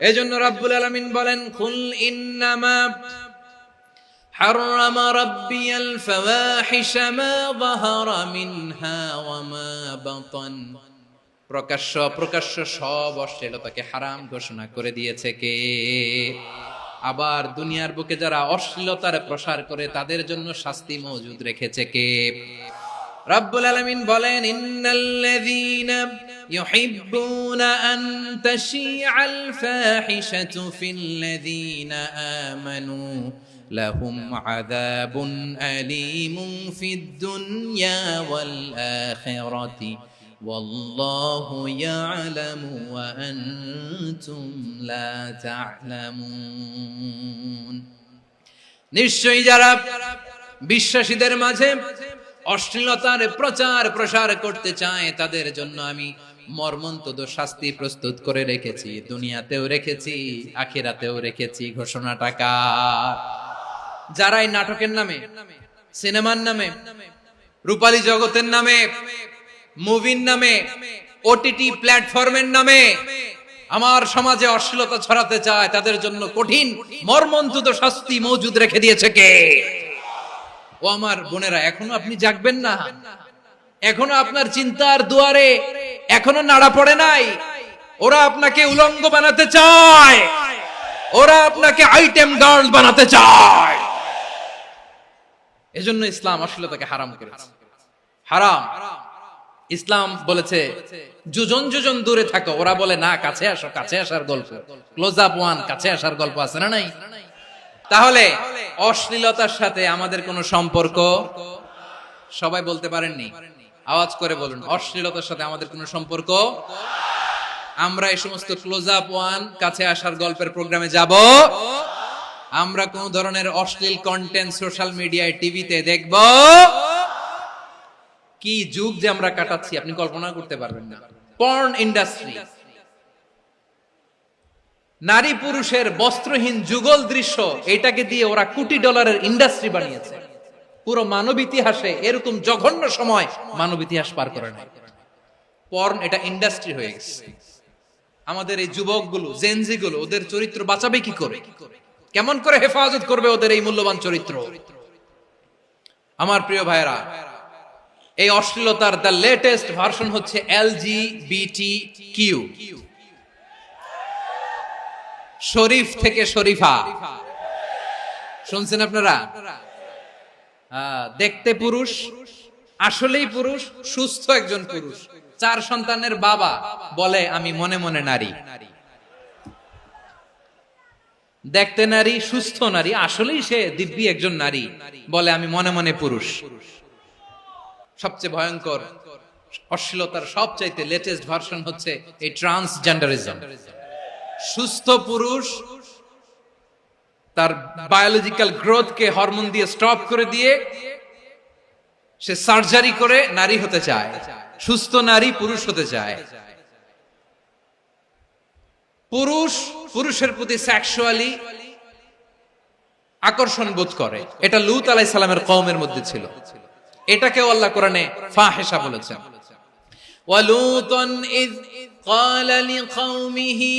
এই জন্য রাব্বুল আলামিন বলেন, কুল ইন্নামা হারামা রাব্বিয়াল ফাওয়াহিশা মা যাহারা মিনহা ওয়া মা বাতান। প্রকাশ্য অপ্রকাশ্য সব অশ্লীলতাকে হারাম ঘোষণা করে দিয়েছে কে? আবার দুনিয়ার বুকে যারা অশ্লীলতার প্রসার করে তাদের জন্য শাস্তি মজুদ রেখেছে কে? রব্বুল আলামিন বলেন, ইন্নাল্লাযীনা يحبون أن تشيع الفاحشة في الذين آمنوا لهم عذاب أليم في الدنيا والآخرة والله يعلم وأنتم لا تعلمون নিশ্চয়ই যারা বিশ্বাসীদের মাঝে অশ্লীলতার প্রচার প্রসার করতে চায় তাদের জন্য আমি মর্মন্তুদ শাস্তি প্রস্তুত করে রেখেছি, দুনিয়াতেও রেখেছি, আখিরাতেও রেখেছি। ঘোষণাটা কার? যারা এই নাটকের নামে, সিনেমার নামে, রূপালী জগতের নামে, মুভির নামে, ওটিটি প্ল্যাটফর্মের নামে আমার সমাজে অশ্লীলতা ছড়াতে চায় তাদের জন্য কঠিন মর্মন্তুদ শাস্তি মজুদ রেখে দিয়েছে কে? ও আমার বোনেরা, এখনো আপনি জাগবেন না? এখনো আপনার চিন্তার দুয়ারে এখনো নাড়া পড়ে নাই? ওরা আপনাকে উলঙ্গ বানাতে চায়, ওরা আপনাকে আইটেম গার্ল বানাতে চায়। এজন্য ইসলাম অশ্লীলতাকে হারাম করেছে। হারাম। ইসলাম বলেছে যোজন যোজন দূরে থাকো, ওরা বলে না কাছে আসো, কাছে আসার গল্প, ক্লোজ আপ ওয়ান, কাছে আসার গল্প আছে না নাই? তাহলে অশ্লীলতার সাথে আমাদের কোনো সম্পর্ক? সবাই বলতে পারেননি, আওয়াজ করে বলুন, অশ্লীলতার সাথে আমাদের কোনো সম্পর্ক? আমরা এই সমস্ত ক্লোজ আপ ওয়ান, কাছে আসার গল্পের প্রোগ্রামে যাব? আমরা কোন ধরনের অশ্লীল কন্টেন্ট সোশ্যাল মিডিয়ায়, টিভিতে দেখব? কি যুগ যে আমরা কাটাচ্ছি আপনি কল্পনা করতে পারবেন না। পর্ন ইন্ডাস্ট্রি, নারী পুরুষের বস্ত্রহীন যুগল দৃশ্য, এটাকে দিয়ে ওরা কোটি ডলারের ইন্ডাস্ট্রি বানিয়েছে। পুরো মানব ইতিহাসে এরকম জঘন্য সময় মানব ইতিহাস পার করে নাই। পর্ন এটা ইন্ডাস্ট্রি হয়ে গেছে। আমাদের এই যুবকগুলো, জেনজি গুলো, ওদের চরিত্র বাঁচাবে কি করে? কেমন করে হেফাজত করবে ওদের এই মূল্যবান চরিত্র? আমার প্রিয় ভাইরা, এই অশ্লীলতার দ্য লেটেস্ট ভার্সন হচ্ছে LGBTQ, শরীফ থেকে শরীফা। শুনছেন আপনারা? দেখতে পুরুষ, আসলেই পুরুষ, সুস্থ একজন পুরুষ, 4 সন্তানের বাবা, বলে আমি মনে মনে নারী। দেখতে নারী, সুস্থ নারী, আসলেই সে দিব্যি একজন নারী, বলে আমি মনে মনে পুরুষ। সবচেয়ে ভয়ঙ্কর অশ্লীলতার সবচাইতে লেটেস্ট ভার্সন হচ্ছে এই ট্রান্সজেন্ডারিজম। সুস্থ পুরুষ তার বায়োলজিক্যাল গ্রোথকে হরমোন দিয়ে স্টপ করে দিয়ে সে সার্জারি করে নারী হতে চায়। সুস্থ নারী পুরুষ হতে চায়। পুরুষ পুরুষের প্রতি সেক্সুয়ালি আকর্ষণ বোধ করে। এটা লূত আলাইহিস সালামের কওমের মধ্যে ছিল। এটাকে আল্লাহ কোরআনে ফাহিশা বলেছেন। ওয়ালুতান ইয ক্বালা লিকাওমিহি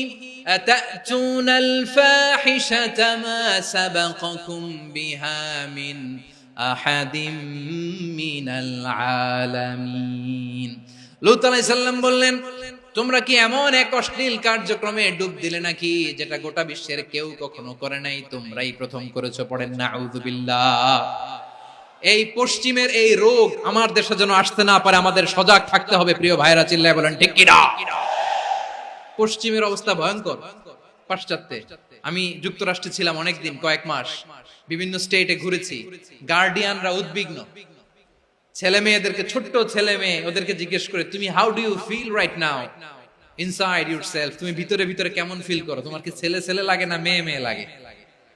আতাতুনাল ফাহিশাতা মা সাবাকাকুম বিহা মিন আহাদিম মিনাল আলামিন। লূত আলাইহিস সালাম বললেন, তোমরা কি এমন এক অশ্লীল কার্যক্রমে ডুব দিলে নাকি যেটা গোটা বিশ্বের কেউ কখনো করে নাই, তোমরাই প্রথম করেছো। পড়েন নাউযুবিল্লাহ। এই পশ্চিমের এই রোগ আমার দেশে যেন আসতে না পারে, আমাদের সজাগ থাকতে হবে। প্রিয় ভাইরা, চিল্লায় বলেন ঠিক কি না? পশ্চিমের অবস্থা ভয়ঙ্কর। পাশ্চাত্যে আমি যুক্তরাষ্ট্রে ছিলাম অনেকদিন, কয়েক মাস, বিভিন্ন স্টেটে ঘুরেছি। গার্ডিয়ানরা উদ্বিগ্ন, ছেলে মেয়েদেরকে, ছোট্ট ছেলে মেয়ে, ওদেরকে জিজ্ঞেস করে, তুমি how do you feel right now inside yourself? তুমি ভিতরে ভিতরে কেমন ফিল করো? তোমার কি ছেলে ছেলে লাগে না মেয়ে মেয়ে লাগে?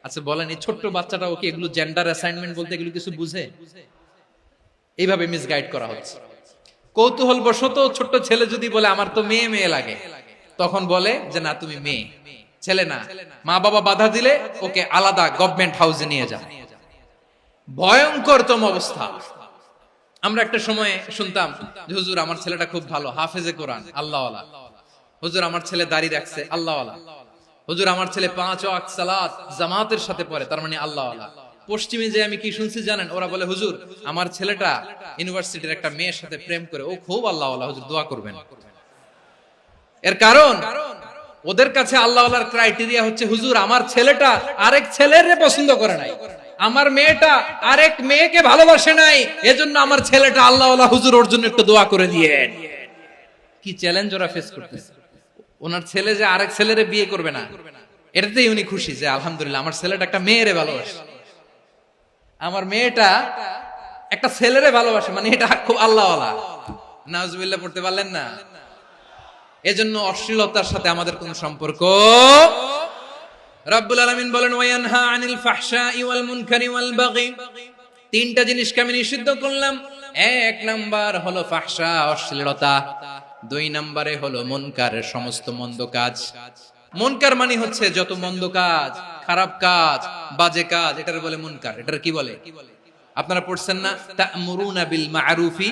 আচ্ছা বলেন, এই ছোট্ট বাচ্চাটা ওকে এগুলো জেন্ডার অ্যাসাইনমেন্ট বলতে এগুলো কিছু বুঝে? এইভাবে মিসগাইড করা হচ্ছে। কৌতূহল বশত ছোট্ট ছেলে যদি বলে আমার তো মেয়ে মেয়ে লাগে, তখন বলে যে না তুমি মেয়ে, ছেলে না। মা বাবা বাধা দিলে ওকে আলাদা গভর্নমেন্ট হাউসে নিয়ে যায়। ভয়ঙ্করতম অবস্থা। আমরা একটা সময় শুনতাম যে হুজুর আমার ছেলেটা খুব ভালো, হাফেজে কোরআন, আল্লাহওয়ালা। হুজুর আমার ছেলে দাড়ি রাখছে, আল্লাহওয়ালা। হুজুর আমার ছেলে 5 ওয়াক্ত সালাত জামাতের সাথে পড়ে, তার মানে আল্লাহওয়ালা। পশ্চিমে যে আমি কি শুনছি জানেন? ওরা বলে হুজুর আমার ছেলেটা ইউনিভার্সিটির একটা মেয়ের সাথে প্রেম করে, ও খুব আল্লাহওয়ালা, হুজুর দোয়া করবেন। এর কারণ ওদের কাছে আল্লাহওয়ালার ক্রাইটেরিয়া হচ্ছে হুজুর আমার ছেলেটা আরেক ছেলের পছন্দ করে নাই, আমার মেয়েটা আরেক মেয়েকে ভালোবাসে নাই, এজন্য আমার ছেলেটা আল্লাহওয়ালা, হুজুর ওর জন্য একটু দোয়া করে দিয়েন। কি চ্যালেঞ্জ ওরা ফেস করতেছে। ওনার ছেলে যে আরেক ছেলেরে বিয়ে করবে না, এটাতেই উনি খুশি যে আলহামদুলিল্লাহ আমার ছেলেটা একটা মেয়েরে ভালোবাসে, আমার মেয়েটা একটা ছেলেরে ভালোবাসে, মানে এটা খুব আল্লাহওয়ালা। নাউজুবিল্লাহ পড়তে পারলেন না? এজন্য অশ্লীলতার সাথে আমাদের কোন সম্পর্ক। রব্বুল আলামিন বলেন ওয়ায়ানহা আনিল ফাহশাই ওয়াল মুনকারি ওয়াল বাগি, তিনটা জিনিসকে আমি নিষিদ্ধ করলাম। এক নাম্বার হলো ফাহশা, অশ্লীলতা। দুই নম্বরে হলো মুনকারের সমস্ত মন্দ কাজ। মুনকার মানে হচ্ছে যত মন্দ কাজ, খারাপ কাজ, বাজে কাজ, এটার বলে মুনকার। এটার কি বলে? আপনারা পড়ছেন না, তা'মুরুনা বিল মা'রুফি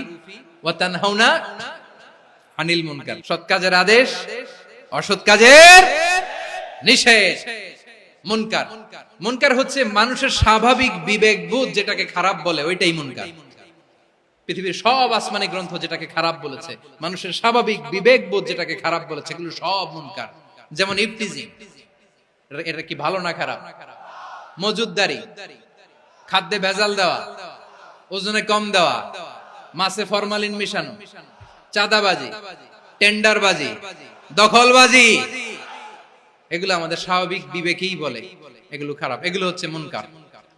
ওয়া তানহাউনা আনিল মুনকার। সৎ কাজের আদেশ, অসৎ কাজের নিষেধ। মুনকার, মুনকার হচ্ছে মানুষের স্বাভাবিক বিবেকবোধ যেটাকে খারাপ বলে, ওইটাই মুনকার। পৃথিবীর সব আসমানি গ্রন্থ যেটাকে খারাপ বলেছে, মানুষের স্বাভাবিক বিবেকবোধ যেটাকে খারাপ বলেছে, এগুলো সব মুনকার। যেমন ইফতিজিং, এটা কি ভালো না খারাপ? মজুদদারি, খাদ্যে ভেজাল দেওয়া, ওজনে কম দেওয়া, মাছে ফরমালিন মিশানো, চাঁদাবাজি, টেন্ডারবাজি, দখলবাজি, এগুলো আমাদের স্বাভাবিক বিবেকেই বলে এগুলো খারাপ, এগুলো হচ্ছে মুনকার।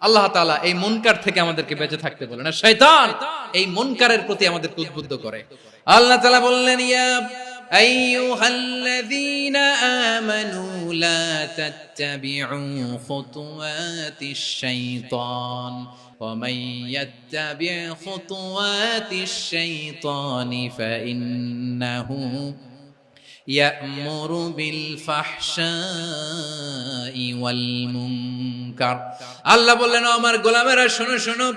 আল্লাহ তাআলা এই মুনকার থেকে আমাদেরকে বেঁচে থাকতে বলেন, আর শয়তান এই মুনকারের প্রতি আমাদেরকে উদ্বুদ্ধ করে। আল্লাহ তাআলা বললেন, ইয়া আইয়ুহাল্লাযীনা আমানু লা তাত্তাবিউ খুতুওয়াতিশ শাইতান ওয়া মান ইয়াত্তাবি' খুতুওয়াতিশ শাইতানি ফাইন্নাহু ইয়া'মুরু বিল ফাহশাই ওয়াল মুনকার। আল্লাহ বললেন, আমার গোলামেরা শোনো শোনো,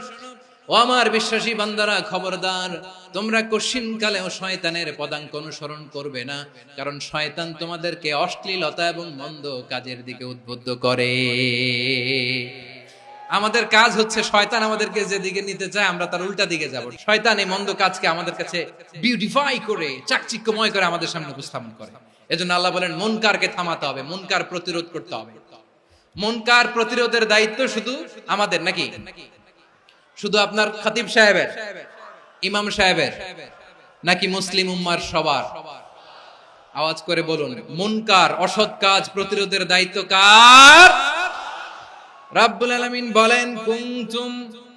ও আমার বিশ্বাসী বান্দারা খবরদার, তোমরা কশিনকালেও শয়তানের পদাঙ্ক অনুসরণ করবে না, কারণ শয়তান তোমাদেরকে অশ্লীলতা এবং মন্দ কাজের দিকে উদ্বুদ্ধ করে। আমাদের কাজ হচ্ছে শয়তান আমাদেরকে যেদিকে নিতে চায় আমরা তার উল্টা দিকে যাব। শয়তান এই মন্দ কাজকে আমাদের কাছে বিউটিফাই করে, চাকচিক্যময় করে আমাদের সামনে উপস্থাপন করে। এজন্য আল্লাহ বলেন মুনকারকে থামাতে হবে, মুনকার প্রতিরোধ করতে হবে। মুনকার প্রতিরোধের দায়িত্ব শুধু আমাদের নাকি? শুধু আপনার খতিব সাহেবের, ইমাম সাহেবের, নাকি মুসলিম উম্মার সবার? আওয়াজ করে বলুন, মুনকার অসৎ কাজ প্রতিরোধের দায়িত্ব কার? রাব্বুল আলামিন বলেন, কুনতুম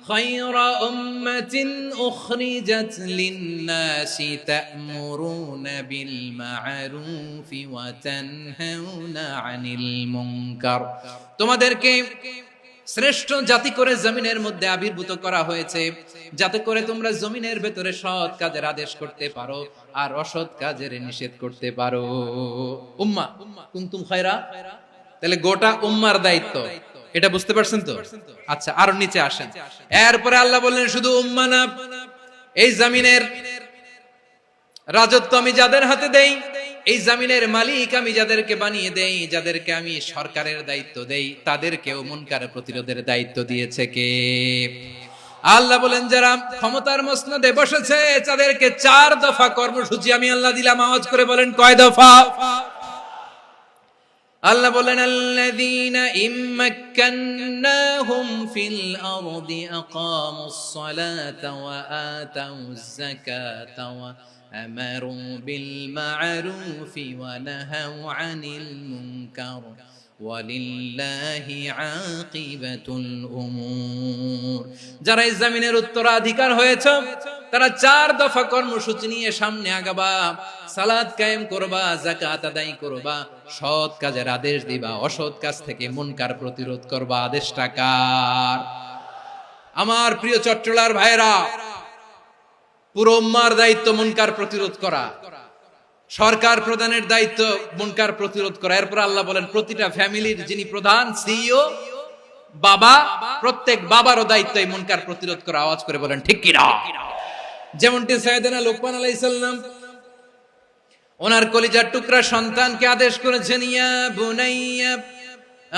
খায়রা উম্মাতিন উখরিজাত লিন-নাসি তা'মুরুনা বিল মা'রুফি ওয়া তানহাউনা আনিল মুনকার। তোমাদেরকে শ্রেষ্ঠ জাতি করে জমিনের মধ্যে আবির্ভূত করা হয়েছে, যাতে করে তোমরা জমিনের ভেতরে সৎ কাজের আদেশ করতে পারো আর অসৎ কাজের নিষেধ করতে পারো। উম্মাহ, কুনতুম খায়রা, তাহলে গোটা উম্মার দায়িত্ব, এটা বুঝতে পারছেন তো? আচ্ছা, আরো নিচে আসেন। এরপরে আল্লাহ বললেন, শুধু উম্মাহ না, এই জমিনের রাজত্ব আমি যাদের হাতে দেই, এই জমিনের মালিক আমি যাদেরকে বানিয়ে দেই, যাদেরকে আমি সরকারের দায়িত্ব দেই, তাদেরকেও মুনকার প্রতিরোধের দায়িত্ব দিয়েছে কে? আল্লাহ বলেন, যারা ক্ষমতার মসনদে বসেছে তাদেরকে 4 দফা কর্মসূচি আমি আল্লাহ দিলাম। আওয়াজ করে বলেন, কয় দফা? আল্লাহ বলেন, আল্লাযীনা ইম্মাক্কান্নাহুম ফিল আরদি আকামুস সালাতা ওয়া আতাউয যাকাতা ওয়া আমারু বিল মা'রুফি ওয়া নাহাউ আনিল মুনকার ওয়ালিল্লাহি আকিবাতুল উমুর। যারা এই জমিনের উত্তরাধিকার হয়েছে তারা 4 দফা কর্মসূচি নিয়ে সামনে আগাবা। সালাত কায়েম করবা, যাকাত আদায় করবা, সৎ কাজের আদেশ দিবা, অসৎ কাজ থেকে মুনকার প্রতিরোধ করবা। আদেশটা কার? আমার প্রিয় চট্টলার ভাইরা, পুরো উম্মার দায়িত্ব মুনকার প্রতিরোধ করা, সরকার প্রধানের দায়িত্ব মুনকার প্রতিরোধ করা। এরপর আল্লাহ বলেন, প্রতিটা ফ্যামিলির যিনি প্রধান সিইও বাবা, প্রত্যেক বাবারও দায়িত্ব এই মুনকার প্রতিরোধ করা। আওয়াজ করে বলেন ঠিক কিনা? যেমনটি সাইয়েদনা লোকমান আলাইহিস সালাম ওনার কলিজার টুকরা সন্তানকে আদেশ করেছেন, ইয়া বুনাইয়া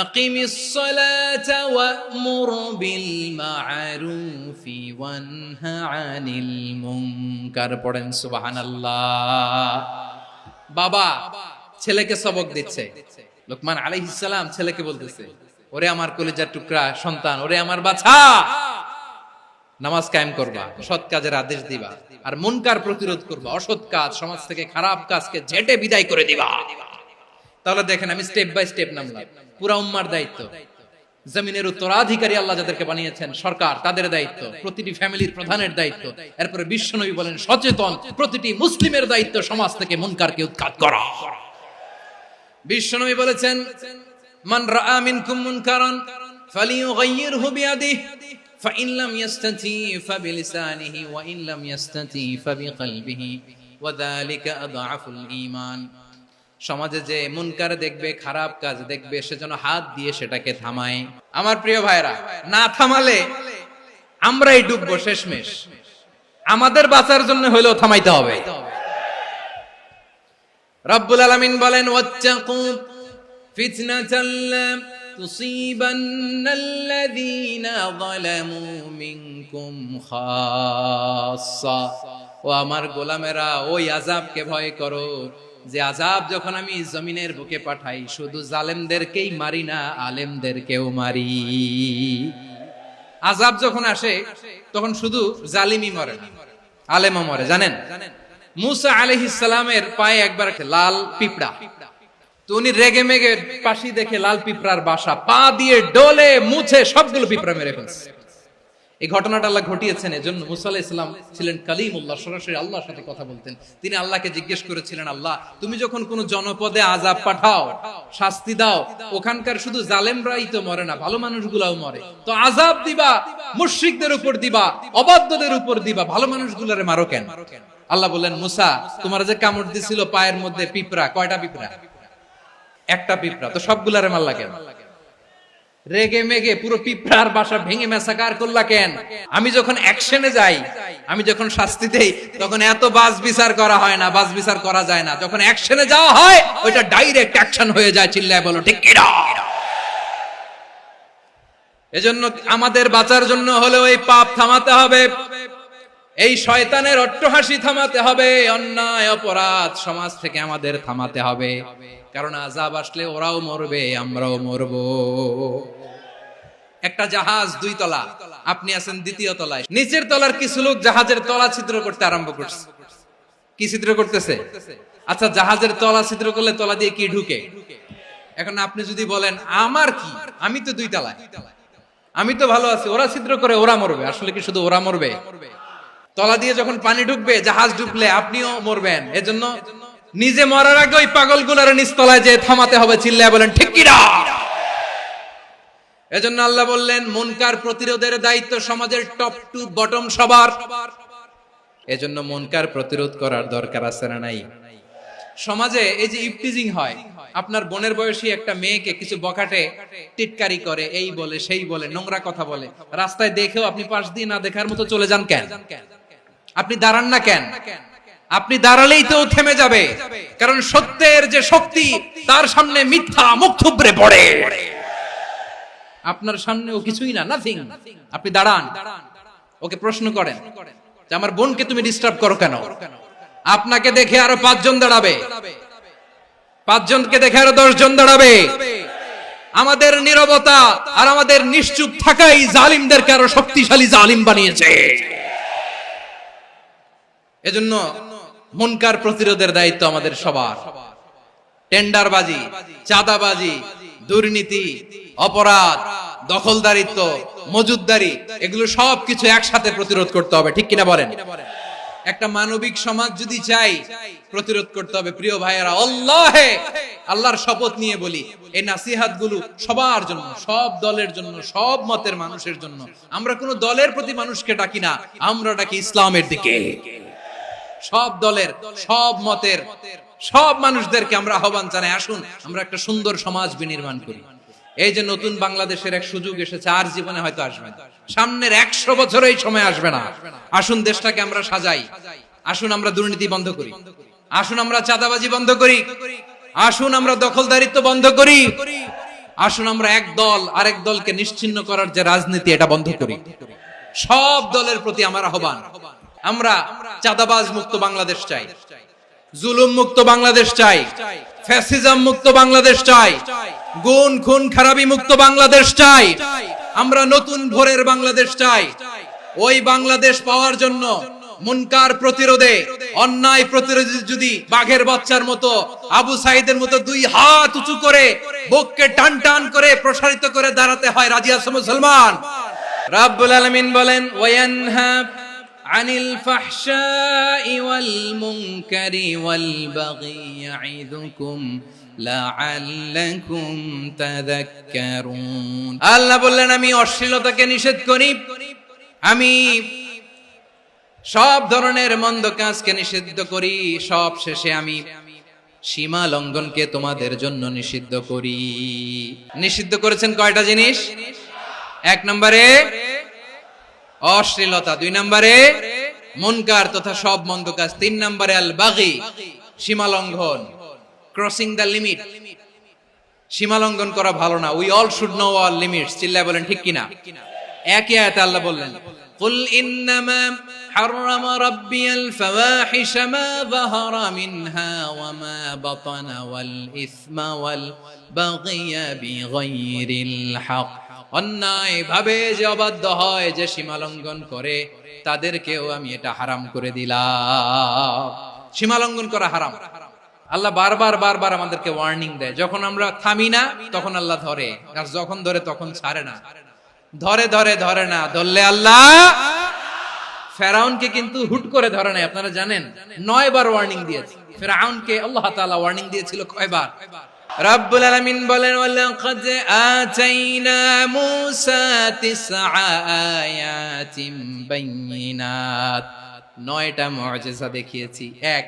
আকিমিস সালাতা ওয়া'মুর বিল মা'রুফি ওয়ানহা আনিল মুনকার। পড়েন সুবহানাল্লাহ। বাবা ছেলেকে সবক দিচ্ছে, লোকমান আলাইহিস সালাম ছেলেকে বলতেছে, ওরে আমার কলিজার টুকরা সন্তান, ওরে আমার বাছা, নামাজ কায়েম করবা, সৎ কাজের আদেশ দিবা, আর মুনকার প্রতিরোধ করবা, অসৎ কাজ, সমাজ থেকে খারাপ কাজকে ঝেঁটে বিদায় করে দিবা। তাহলে দেখেন আমি স্টেপ বাই স্টেপ নামলাম। পুরা উম্মার দায়িত্ব, জমিনের উত্তরাধিকারী আল্লাহ যাদেরকে বানিয়েছেন সরকার, তাদের দায়িত্ব, প্রতিটি ফ্যামিলির প্রধানের দায়িত্ব, এরপরে বিশ্বনবী বলেন সচেতন প্রতিটি মুসলিমের দায়িত্ব সমাজ থেকে মুনকারকে উৎখাত করা। বিশ্বনবী বলেছেন মান রাআ মিনকুম মুনকারান ফালিয়ুগাইয়িরহু বিয়াদিহি ফাইন লাম ইয়াস্তাতি ফাবিলিসানিহি ওয়া ইন লাম ইয়াস্তাতি ফাবিকলবিহি ওয়া যালিকা আযআফুল ঈমান। সমাজে যে মুনকার দেখবে, খারাপ কাজ দেখবে, সেজন্য হাত দিয়ে সেটাকে থামায়। আমার প্রিয় ভাইরা, না থামালে আমরাই ডুববো শেষমেশ। আমাদের বাঁচার জন্য হলেও থামাইতে হবে। রব্বুল আলামিন বলেন ওয়াত্তাকু ফিতনাতাল লা তুসিবান্নাল্লাযীনা যালামু মিনকুম খাসসা। ও আমার গোলামেরা, ওই আযাবকে ভয় করো যে আযাব যখন আমি জমিনের বুকে পাঠাই শুধু জালেমদেরকেই মারি না, আলেমদেরকেও মারি। আযাব যখন আসে তখন শুধু জালিমই মরে না, আলেমও মরে। জানেন মুসা আলাইহিস সালামের পায়ে একবার লাল পিঁপড়া, তো উনি রেগে মেগে পাশি দেখে লাল পিঁপড়ার বাসা, পা দিয়ে ডলে মুছে সবগুলো পিঁপড়া মেরে ফেলছে। এই ঘটনাটা আল্লাহ ঘটিয়েছেন এজন্য মুসা আলাইহিস সালাম ছিলেন কালিমুল্লাহ, সরাসরি আল্লাহর সাথে কথা বলতেন। তিনি আল্লাহকে জিজ্ঞেস করেছিলেন, আল্লাহ তুমি যখন কোন জনপদে আযাব পাঠাও, শাস্তি দাও, ওখানকার শুধু জালেমরাই তো মরে না, ভালো মানুষগুলাও মরে, তো আযাব দিবা মুশরিকদের উপর দিবা, অবাধ্যদের উপর দিবা, ভালো মানুষগুলোরে মারো কেন? আল্লাহ বললেন মুসা তোমার যে কামড় দিছিল পায়ের মধ্যে পিঁপড়া, কয়টা পিঁপড়া? একটা পিঁপড়া, তো সবগুলারে মারলা কেন? রেগে মেগে পুরো পিঁপড়ার বাসা ভেঙে মেসাকার করলা কেন? আমি যখন অ্যাকশনে যাই, আমি যখন শাস্তি দেই, তখন এত বাস বিচার করা হয় না, বাস বিচার করা যায় না। যখন অ্যাকশনে যাওয়া হয় ওইটা ডাইরেক্ট অ্যাকশন হয়ে যায়। চিল্লায় বলো ঠিক কিনা? এজন্য আমাদের বাঁচার জন্য হলে ওই পাপ থামাতে হবে, এই শয়তানের অট্টহাসি থামাতে হবে, অন্যায় অপরাধ সমাজ থেকে আমাদের থামাতে হবে। কারণ আযাব আসলে ওরাও মরবে, আমরাও মরব। একটা জাহাজ 2 তলা, আপনি আছেন 2য় তলায়, নিচের তলার কিছু লোক জাহাজের তলা ছিদ্র করতে আরম্ভ করছে। কি ছিদ্র করতেছে? আচ্ছা জাহাজের তলা ছিদ্র করলে তলা দিয়ে কি ঢুকে? এখন আপনি যদি বলেন আমার কি, আমি তো 2 তলায়, আমি তো ভালো আছি, ওরা ছিদ্র করে ওরা মরবে, আসলে কি শুধু ওরা মরবে? তলা দিয়ে যখন পানি ঢুকবে, জাহাজ ঢুকলে আপনিও মরবেন। এজন্য নিজে মরার আগে ওই পাগলগুলোর নিচতলায় যে থামাতে হবে। চিল্লায় বলেন ঠিক কিনা? এজন্য আল্লাহ বললেন মুনকার প্রতিরোধের দায়িত্ব সমাজের টপ টু বটম সবার। এজন্য মুনকার প্রতিরোধ করার দরকার আছে না নাই? সমাজে এই যে ইফটিজিং হয়, আপনার বোনের বয়সী একটা মেয়েকে কিছু বখাটে টিটকারি করে, এই বলে সেই বলে, নোংরা কথা বলে, রাস্তায় দেখেও আপনি পাশ দিয়ে না দেখার মতো চলে যান কেন? আপনি দাঁড়ান না কেন? আপনি দাঁড়ালেই তো থেমে যাবে, কারণ সত্যের যে শক্তি তার সামনে মিথ্যা মুখ থুবড়ে পড়ে। আপনার সামনেও কিছুই না, নাথিং। আপনি দাঁড়ান, ওকে প্রশ্ন করেন যে আমার বোনকে তুমি ডিস্টার্ব করো কেন? আপনাকে দেখে আরো 5 জন দাঁড়াবে, 5 জনকে দেখে আরো 10 জন দাঁড়াবে। আমাদের নীরবতা আর আমাদের নিশ্চুপ থাকাই জালিমদেরকে আরো শক্তিশালী জালিম বানিয়েছে। এজন্য মুনকার প্রতিরোধের দায়িত্ব আমাদের সবার। টেন্ডারবাজি, চাঁদাবাজি, দুর্নীতি, অপরাধ, দখলদারিত্ব, মজুদদারি, এগুলো সবকিছু একসাথে প্রতিরোধ করতে হবে। ঠিক কিনা বলেন? একটা মানবিক সমাজ যদি চাই, প্রতিরোধ করতে হবে। প্রিয় ভাইয়েরা, আল্লাহর শপথ নিয়ে বলি, এই নাসিহাত গুলো সবার জন্য, সব দলের জন্য, সব মতের মানুষের জন্য। আমরা কোন দলের প্রতি মানুষকে ডাকি না, আমরা ডাকি ইসলামের দিকে। সব দলের, সব মতের, সব মানুষদেরকে আমরা আহ্বান জানাই, আসুন আমরা একটা সুন্দর সমাজ বিনির্মাণ করি। এই যে নতুন বাংলাদেশের এক সুযোগ এসেছে, আর জীবনে হয়তো আসবে না, সামনের 100 বছর এই সময় আসবে না। আসুন দেশটাকে আমরা সাজাই, আসুন আমরা দুর্নীতি বন্ধ করি, আসুন আমরা চাঁদাবাজি বন্ধ করি, আসুন আমরা দখলদারিত্ব বন্ধ করি, আসুন আমরা এক দল আরেক দলকে নিশ্চিহ্ন করার যে রাজনীতি, এটা বন্ধ করি। সব দলের প্রতি আমার আহ্বান, আমরা চাঁদাবাজ মুক্ত বাংলাদেশ চাই, জুলুম মুক্ত বাংলাদেশ চাই, ফ্যাসিজম মুক্ত বাংলাদেশ চাই, গুণ খুন খারাপি মুক্ত বাংলাদেশ চাই। আমরা নতুন ভোরের বাংলাদেশ চাই। ওই বাংলাদেশ পাওয়ার জন্য মুনকার প্রতিরোধে, অন্যায় প্রতিরোধে যদি বাঘের বাচ্চার মতো, আবু সাইদের মতো দুই হাত উঁচু করে বুককে টান টান করে প্রসারিত করে দাঁড়াতে হয়, রাজি আছো মুসলমান? রাব্বুল আলামিন বলেন ওয়ায়ানহা আনিল ফাহশাই ওয়াল মুনকারি ওয়াল বাগি ইয়াইদুকুম লাআল্লাকুম তাযাক্কারুন। আল্লাহ বললেন আমি অশ্লীলতাকে নিষেধ করি, আমি সব ধরনের মন্দ কাজকে নিষিদ্ধ করি, সব শেষে আমি সীমা লঙ্ঘনকে তোমাদের জন্য নিষিদ্ধ করি। নিষিদ্ধ করেছেন কয়টা জিনিস? 1 নম্বরে অশ্লীলতা, 2 নম্বরে মুনকার তথা সব মন্দ কাজ, 3 নম্বরে আল বাগি সীমা লঙ্ঘন, ক্রসিং দ্য লিমিট। সীমা লঙ্ঘন করা ভালো না। We all should know our limits. চিল্লায় বলেন ঠিক কিনা? একই আয়াতে আল্লাহ বললেন কুল ইন্নামা حرم ربي الفواحش ما ظهر منها وما بطن والإثم والبغي بغير الحق। অন্যায় ভাবে যে অবাধ্য হয়, যে সীমা লঙ্ঘন করে, তাদেরকেও আমি এটা হারাম করে দিলাম। সীমা লঙ্ঘন করা হারাম। আল্লাহ বারবার বারবার আমাদেরকে ওয়ার্নিং দেয়। যখন আমরা থামি না তখন আল্লাহ ধরে, আর যখন ধরে তখন ছাড়ে না। ধরে ধরে ধরে না, ধরলে আল্লাহ ফেরাউনকে কিন্তু হুট করে ধরে নাই, আপনারা জানেন 9 বার ওয়ার্নিং দিয়েছে। ফেরাউনকে আল্লাহ তাআলা ওয়ার্নিং দিয়েছিল কয়বার? রাব্বুল আলামিন বলেন ওয়ালাকাদ আতাইনা মূসা 9 আয়াতিন বাইয়িনাত, 9টা মুআজিজা দেখিয়েছি। 1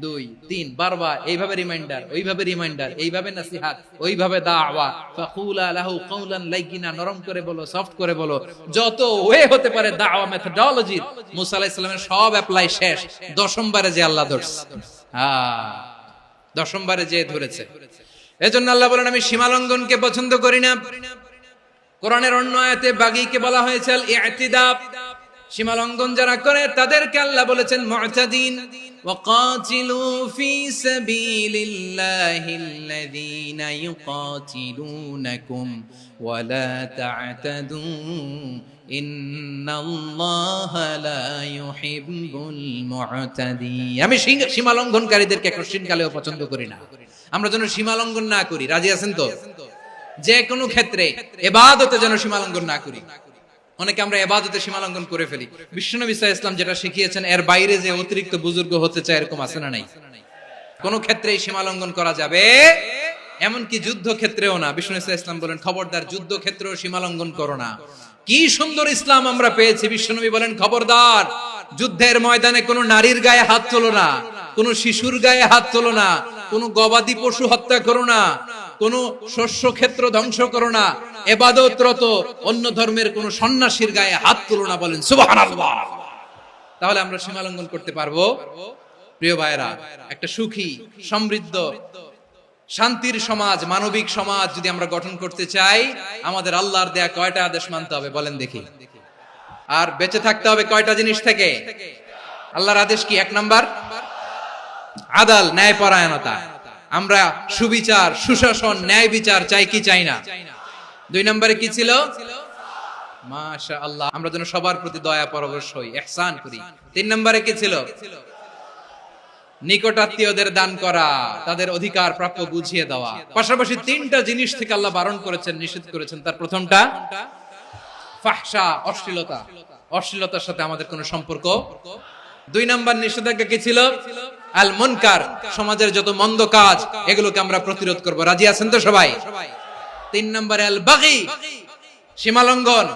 2 3 বারবার এইভাবে রিমাইন্ডার, ওইভাবে রিমাইন্ডার, এইভাবে নসিহত, ওইভাবে দাওয়া। ফাকুলা লাহু কাওলান লাইয়িনা, নরম করে বলো, সফট করে বলো, যত ওয়ে হতে পারে দাওয়া মেথডোলজি। মুসা আলাইহিস সালামের সব অ্যাপ্লাই শেষ, 10ম বারে যে আল্লাহ ধরছে। 10ম বারে যে ধরেছে। এজন্য আল্লাহ বলেন আমি সীমা লঙ্ঘনকে পছন্দ করি না। কোরআনের অন্য আয়াতে বাগীকে বলা হয়েছে আল ইতিদা, সীমা লঙ্ঘন যারা করে তাদেরকে আল্লাহ বলেছেন মুতাদিন। ওয়াকাতিলু ফি সাবিলিল্লাহিল্লাযীনা ইউকাতিলুনাকুম ওয়ালা তা'তাদু ইন্নাল্লাহা লা ইউহিব্বুল মুতাদিন। আমি সীমা লঙ্ঘনকারীদেরকে কোশ্চিনকালেও পছন্দ করি না। আমরা যেন সীমা লঙ্ঘন না করি, রাজি আছেন তো? যে কোনো ক্ষেত্রে ইবাদতে যেন সীমা লঙ্ঘন না করি। অনেকে আমরা ইবাদতে সীমা লঙ্ঘন করে ফেলি। বিশ্বনবী সাল্লাল্লাহু আলাইহি ওয়াসাল্লাম যেটা শিখিয়েছেন এর বাইরে যে অতিরিক্ত বুজুর্গ হতে চায়, এরকম আছে না নাই? কোন ক্ষেত্রেই সীমা লঙ্ঘন করা যাবে, এমনকি যুদ্ধ ক্ষেত্রেও না। বিশ্বনবী সাল্লাল্লাহু আলাইহি ওয়াসাল্লাম বলেন খবরদার যুদ্ধ ক্ষেত্রেও সীমা লঙ্ঘন করো না। কি সুন্দর ইসলাম আমরা পেয়েছি। বিশ্বনবী বলেন খবরদার যুদ্ধের ময়দানে কোনো নারীর গায়ে হাত তোলো না, কোনো শিশুর গায়ে হাত তোলো না, কোনো গবাদি পশু হত্যা করো না, কোনো শস্য ক্ষেত্র ধ্বংস করো না, ইবাদতরত অন্য ধর্মের কোনো সন্ন্যাসীর গায়ে হাত তোলো না। বলেন সুবহানাল্লাহ। তাহলে আমরা সীমা লঙ্ঘন করতে পারবো? প্রিয় ভাইরা, একটা সুখী, সমৃদ্ধ, শান্তির সমাজ, মানবিক সমাজ যদি আমরা গঠন করতে চাই, আমাদের আল্লাহর দেয়া কয়টা আদেশ মানতে হবে বলেন দেখি? আর বেঁচে থাকতে হবে কয়টা জিনিস থেকে? আল্লাহর আদেশ কি? 1 নাম্বার আদাল, ন্যায়পরায়ণতা। আমরা সুবিচার, সুশাসন, ন্যায় বিচার চাই কি চাই না? 2 নম্বরে কি ছিল? মাশাআল্লাহ, আমরা যেন সবার প্রতি দয়া পরবশ হই, ইহসান করি। 3 নম্বরে কি ছিল? নিকটাত্মীয়দের দান করা, তাদের অধিকার প্রাপ্য বুঝিয়ে দেওয়া। পাশাপাশি 3টা জিনিস থেকে আল্লাহ বারণ করেছেন, নিষেধ করেছেন। তার প্রথমটা ফাহশা, অশ্লীলতা। অশ্লীলতার সাথে আমাদের কোনো সম্পর্ক। 2 নম্বর নিষেধাজ্ঞা কি ছিল? আল মুনকার, সমাজের যত মন্দ কাজ এগুলোকে আমরা প্রতিরোধ করব। রাজি আছেন তো সবাই? 3 নম্বরে আল বাগী, সীমালঙ্ঘন।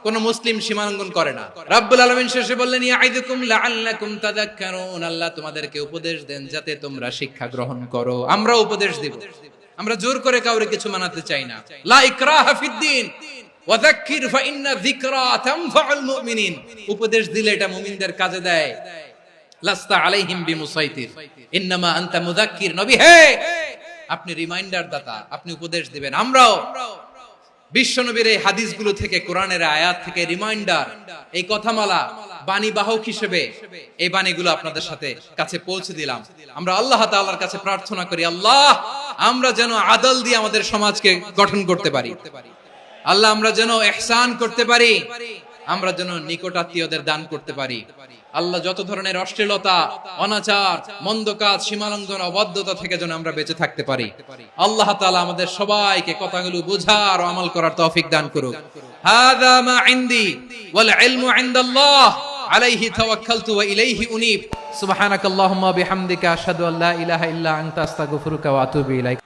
কোন মুসলিম সীমালঙ্ঘন করে না। রাব্বুল আলামিন শেষে বললেন ইয়াইদুকুম লাআল্লাকুম তাযাক্কারুন, আল্লাহ তোমাদেরকে উপদেশ দেন যাতে তোমরা শিক্ষা গ্রহণ করো। আমরা উপদেশ দেব, আমরা জোর করে কাউরে কিছু মানাতে চাই না। লা ইকরাহা ফিদ্দিন ওয়াযাক্কির ফাইন্না যিকরা তানফাউল মুমিনিন। উপদেশ দিলে এটা মুমিনদের কাজে দেয়। লাস্তা আলাইহিম বিমুসাইতির ইন্নামা আনতা মুযাক্কির। নবী হে, আপনি রিমাইন্ডার দাতা, আপনি উপদেশ দিবেন। আমরাও বিশ্বনবীর এই হাদিসগুলো থেকে, কোরআনের আয়াত থেকে রিমাইন্ডার, এই কথামালা বাণী বাহক হিসেবে এই বাণীগুলো আপনাদের সাথে কাছে পৌঁছে দিলাম। আমরা আল্লাহ তাআলার কাছে প্রার্থনা করি, আল্লাহ আমরা যেন আদল দিয়ে আমাদের সমাজকে গঠন করতে পারি। আল্লাহ আমরা যেন ইহসান করতে পারি, আমরা যেন নিকটাত্মীয়দের দান করতে পারি। আল্লাহ যত ধরনের অশ্লীলতা, অনাচার, মন্দ কাজ, সীমালঙ্ঘন, অবাধ্যতা থেকে যেন আমরা বেঁচে থাকতে পারি। আল্লাহ তাআলা আমাদের সবাইকে কথাগুলো বোঝার ও আমল করার তৌফিক দান করুক। হাযা মা ইনদি ওয়াল ইলমু ইনদাল্লাহ আলাইহি তাওয়াক্কালতু ওয়া ইলাইহি উনীব। সুবহানাকাল্লাহুম্মা বিহামদিকা আশহাদু আল্লা ইলাহা ইল্লা আনতা আস্তাগফিরুকা ওয়া আতুবু ইলাইক।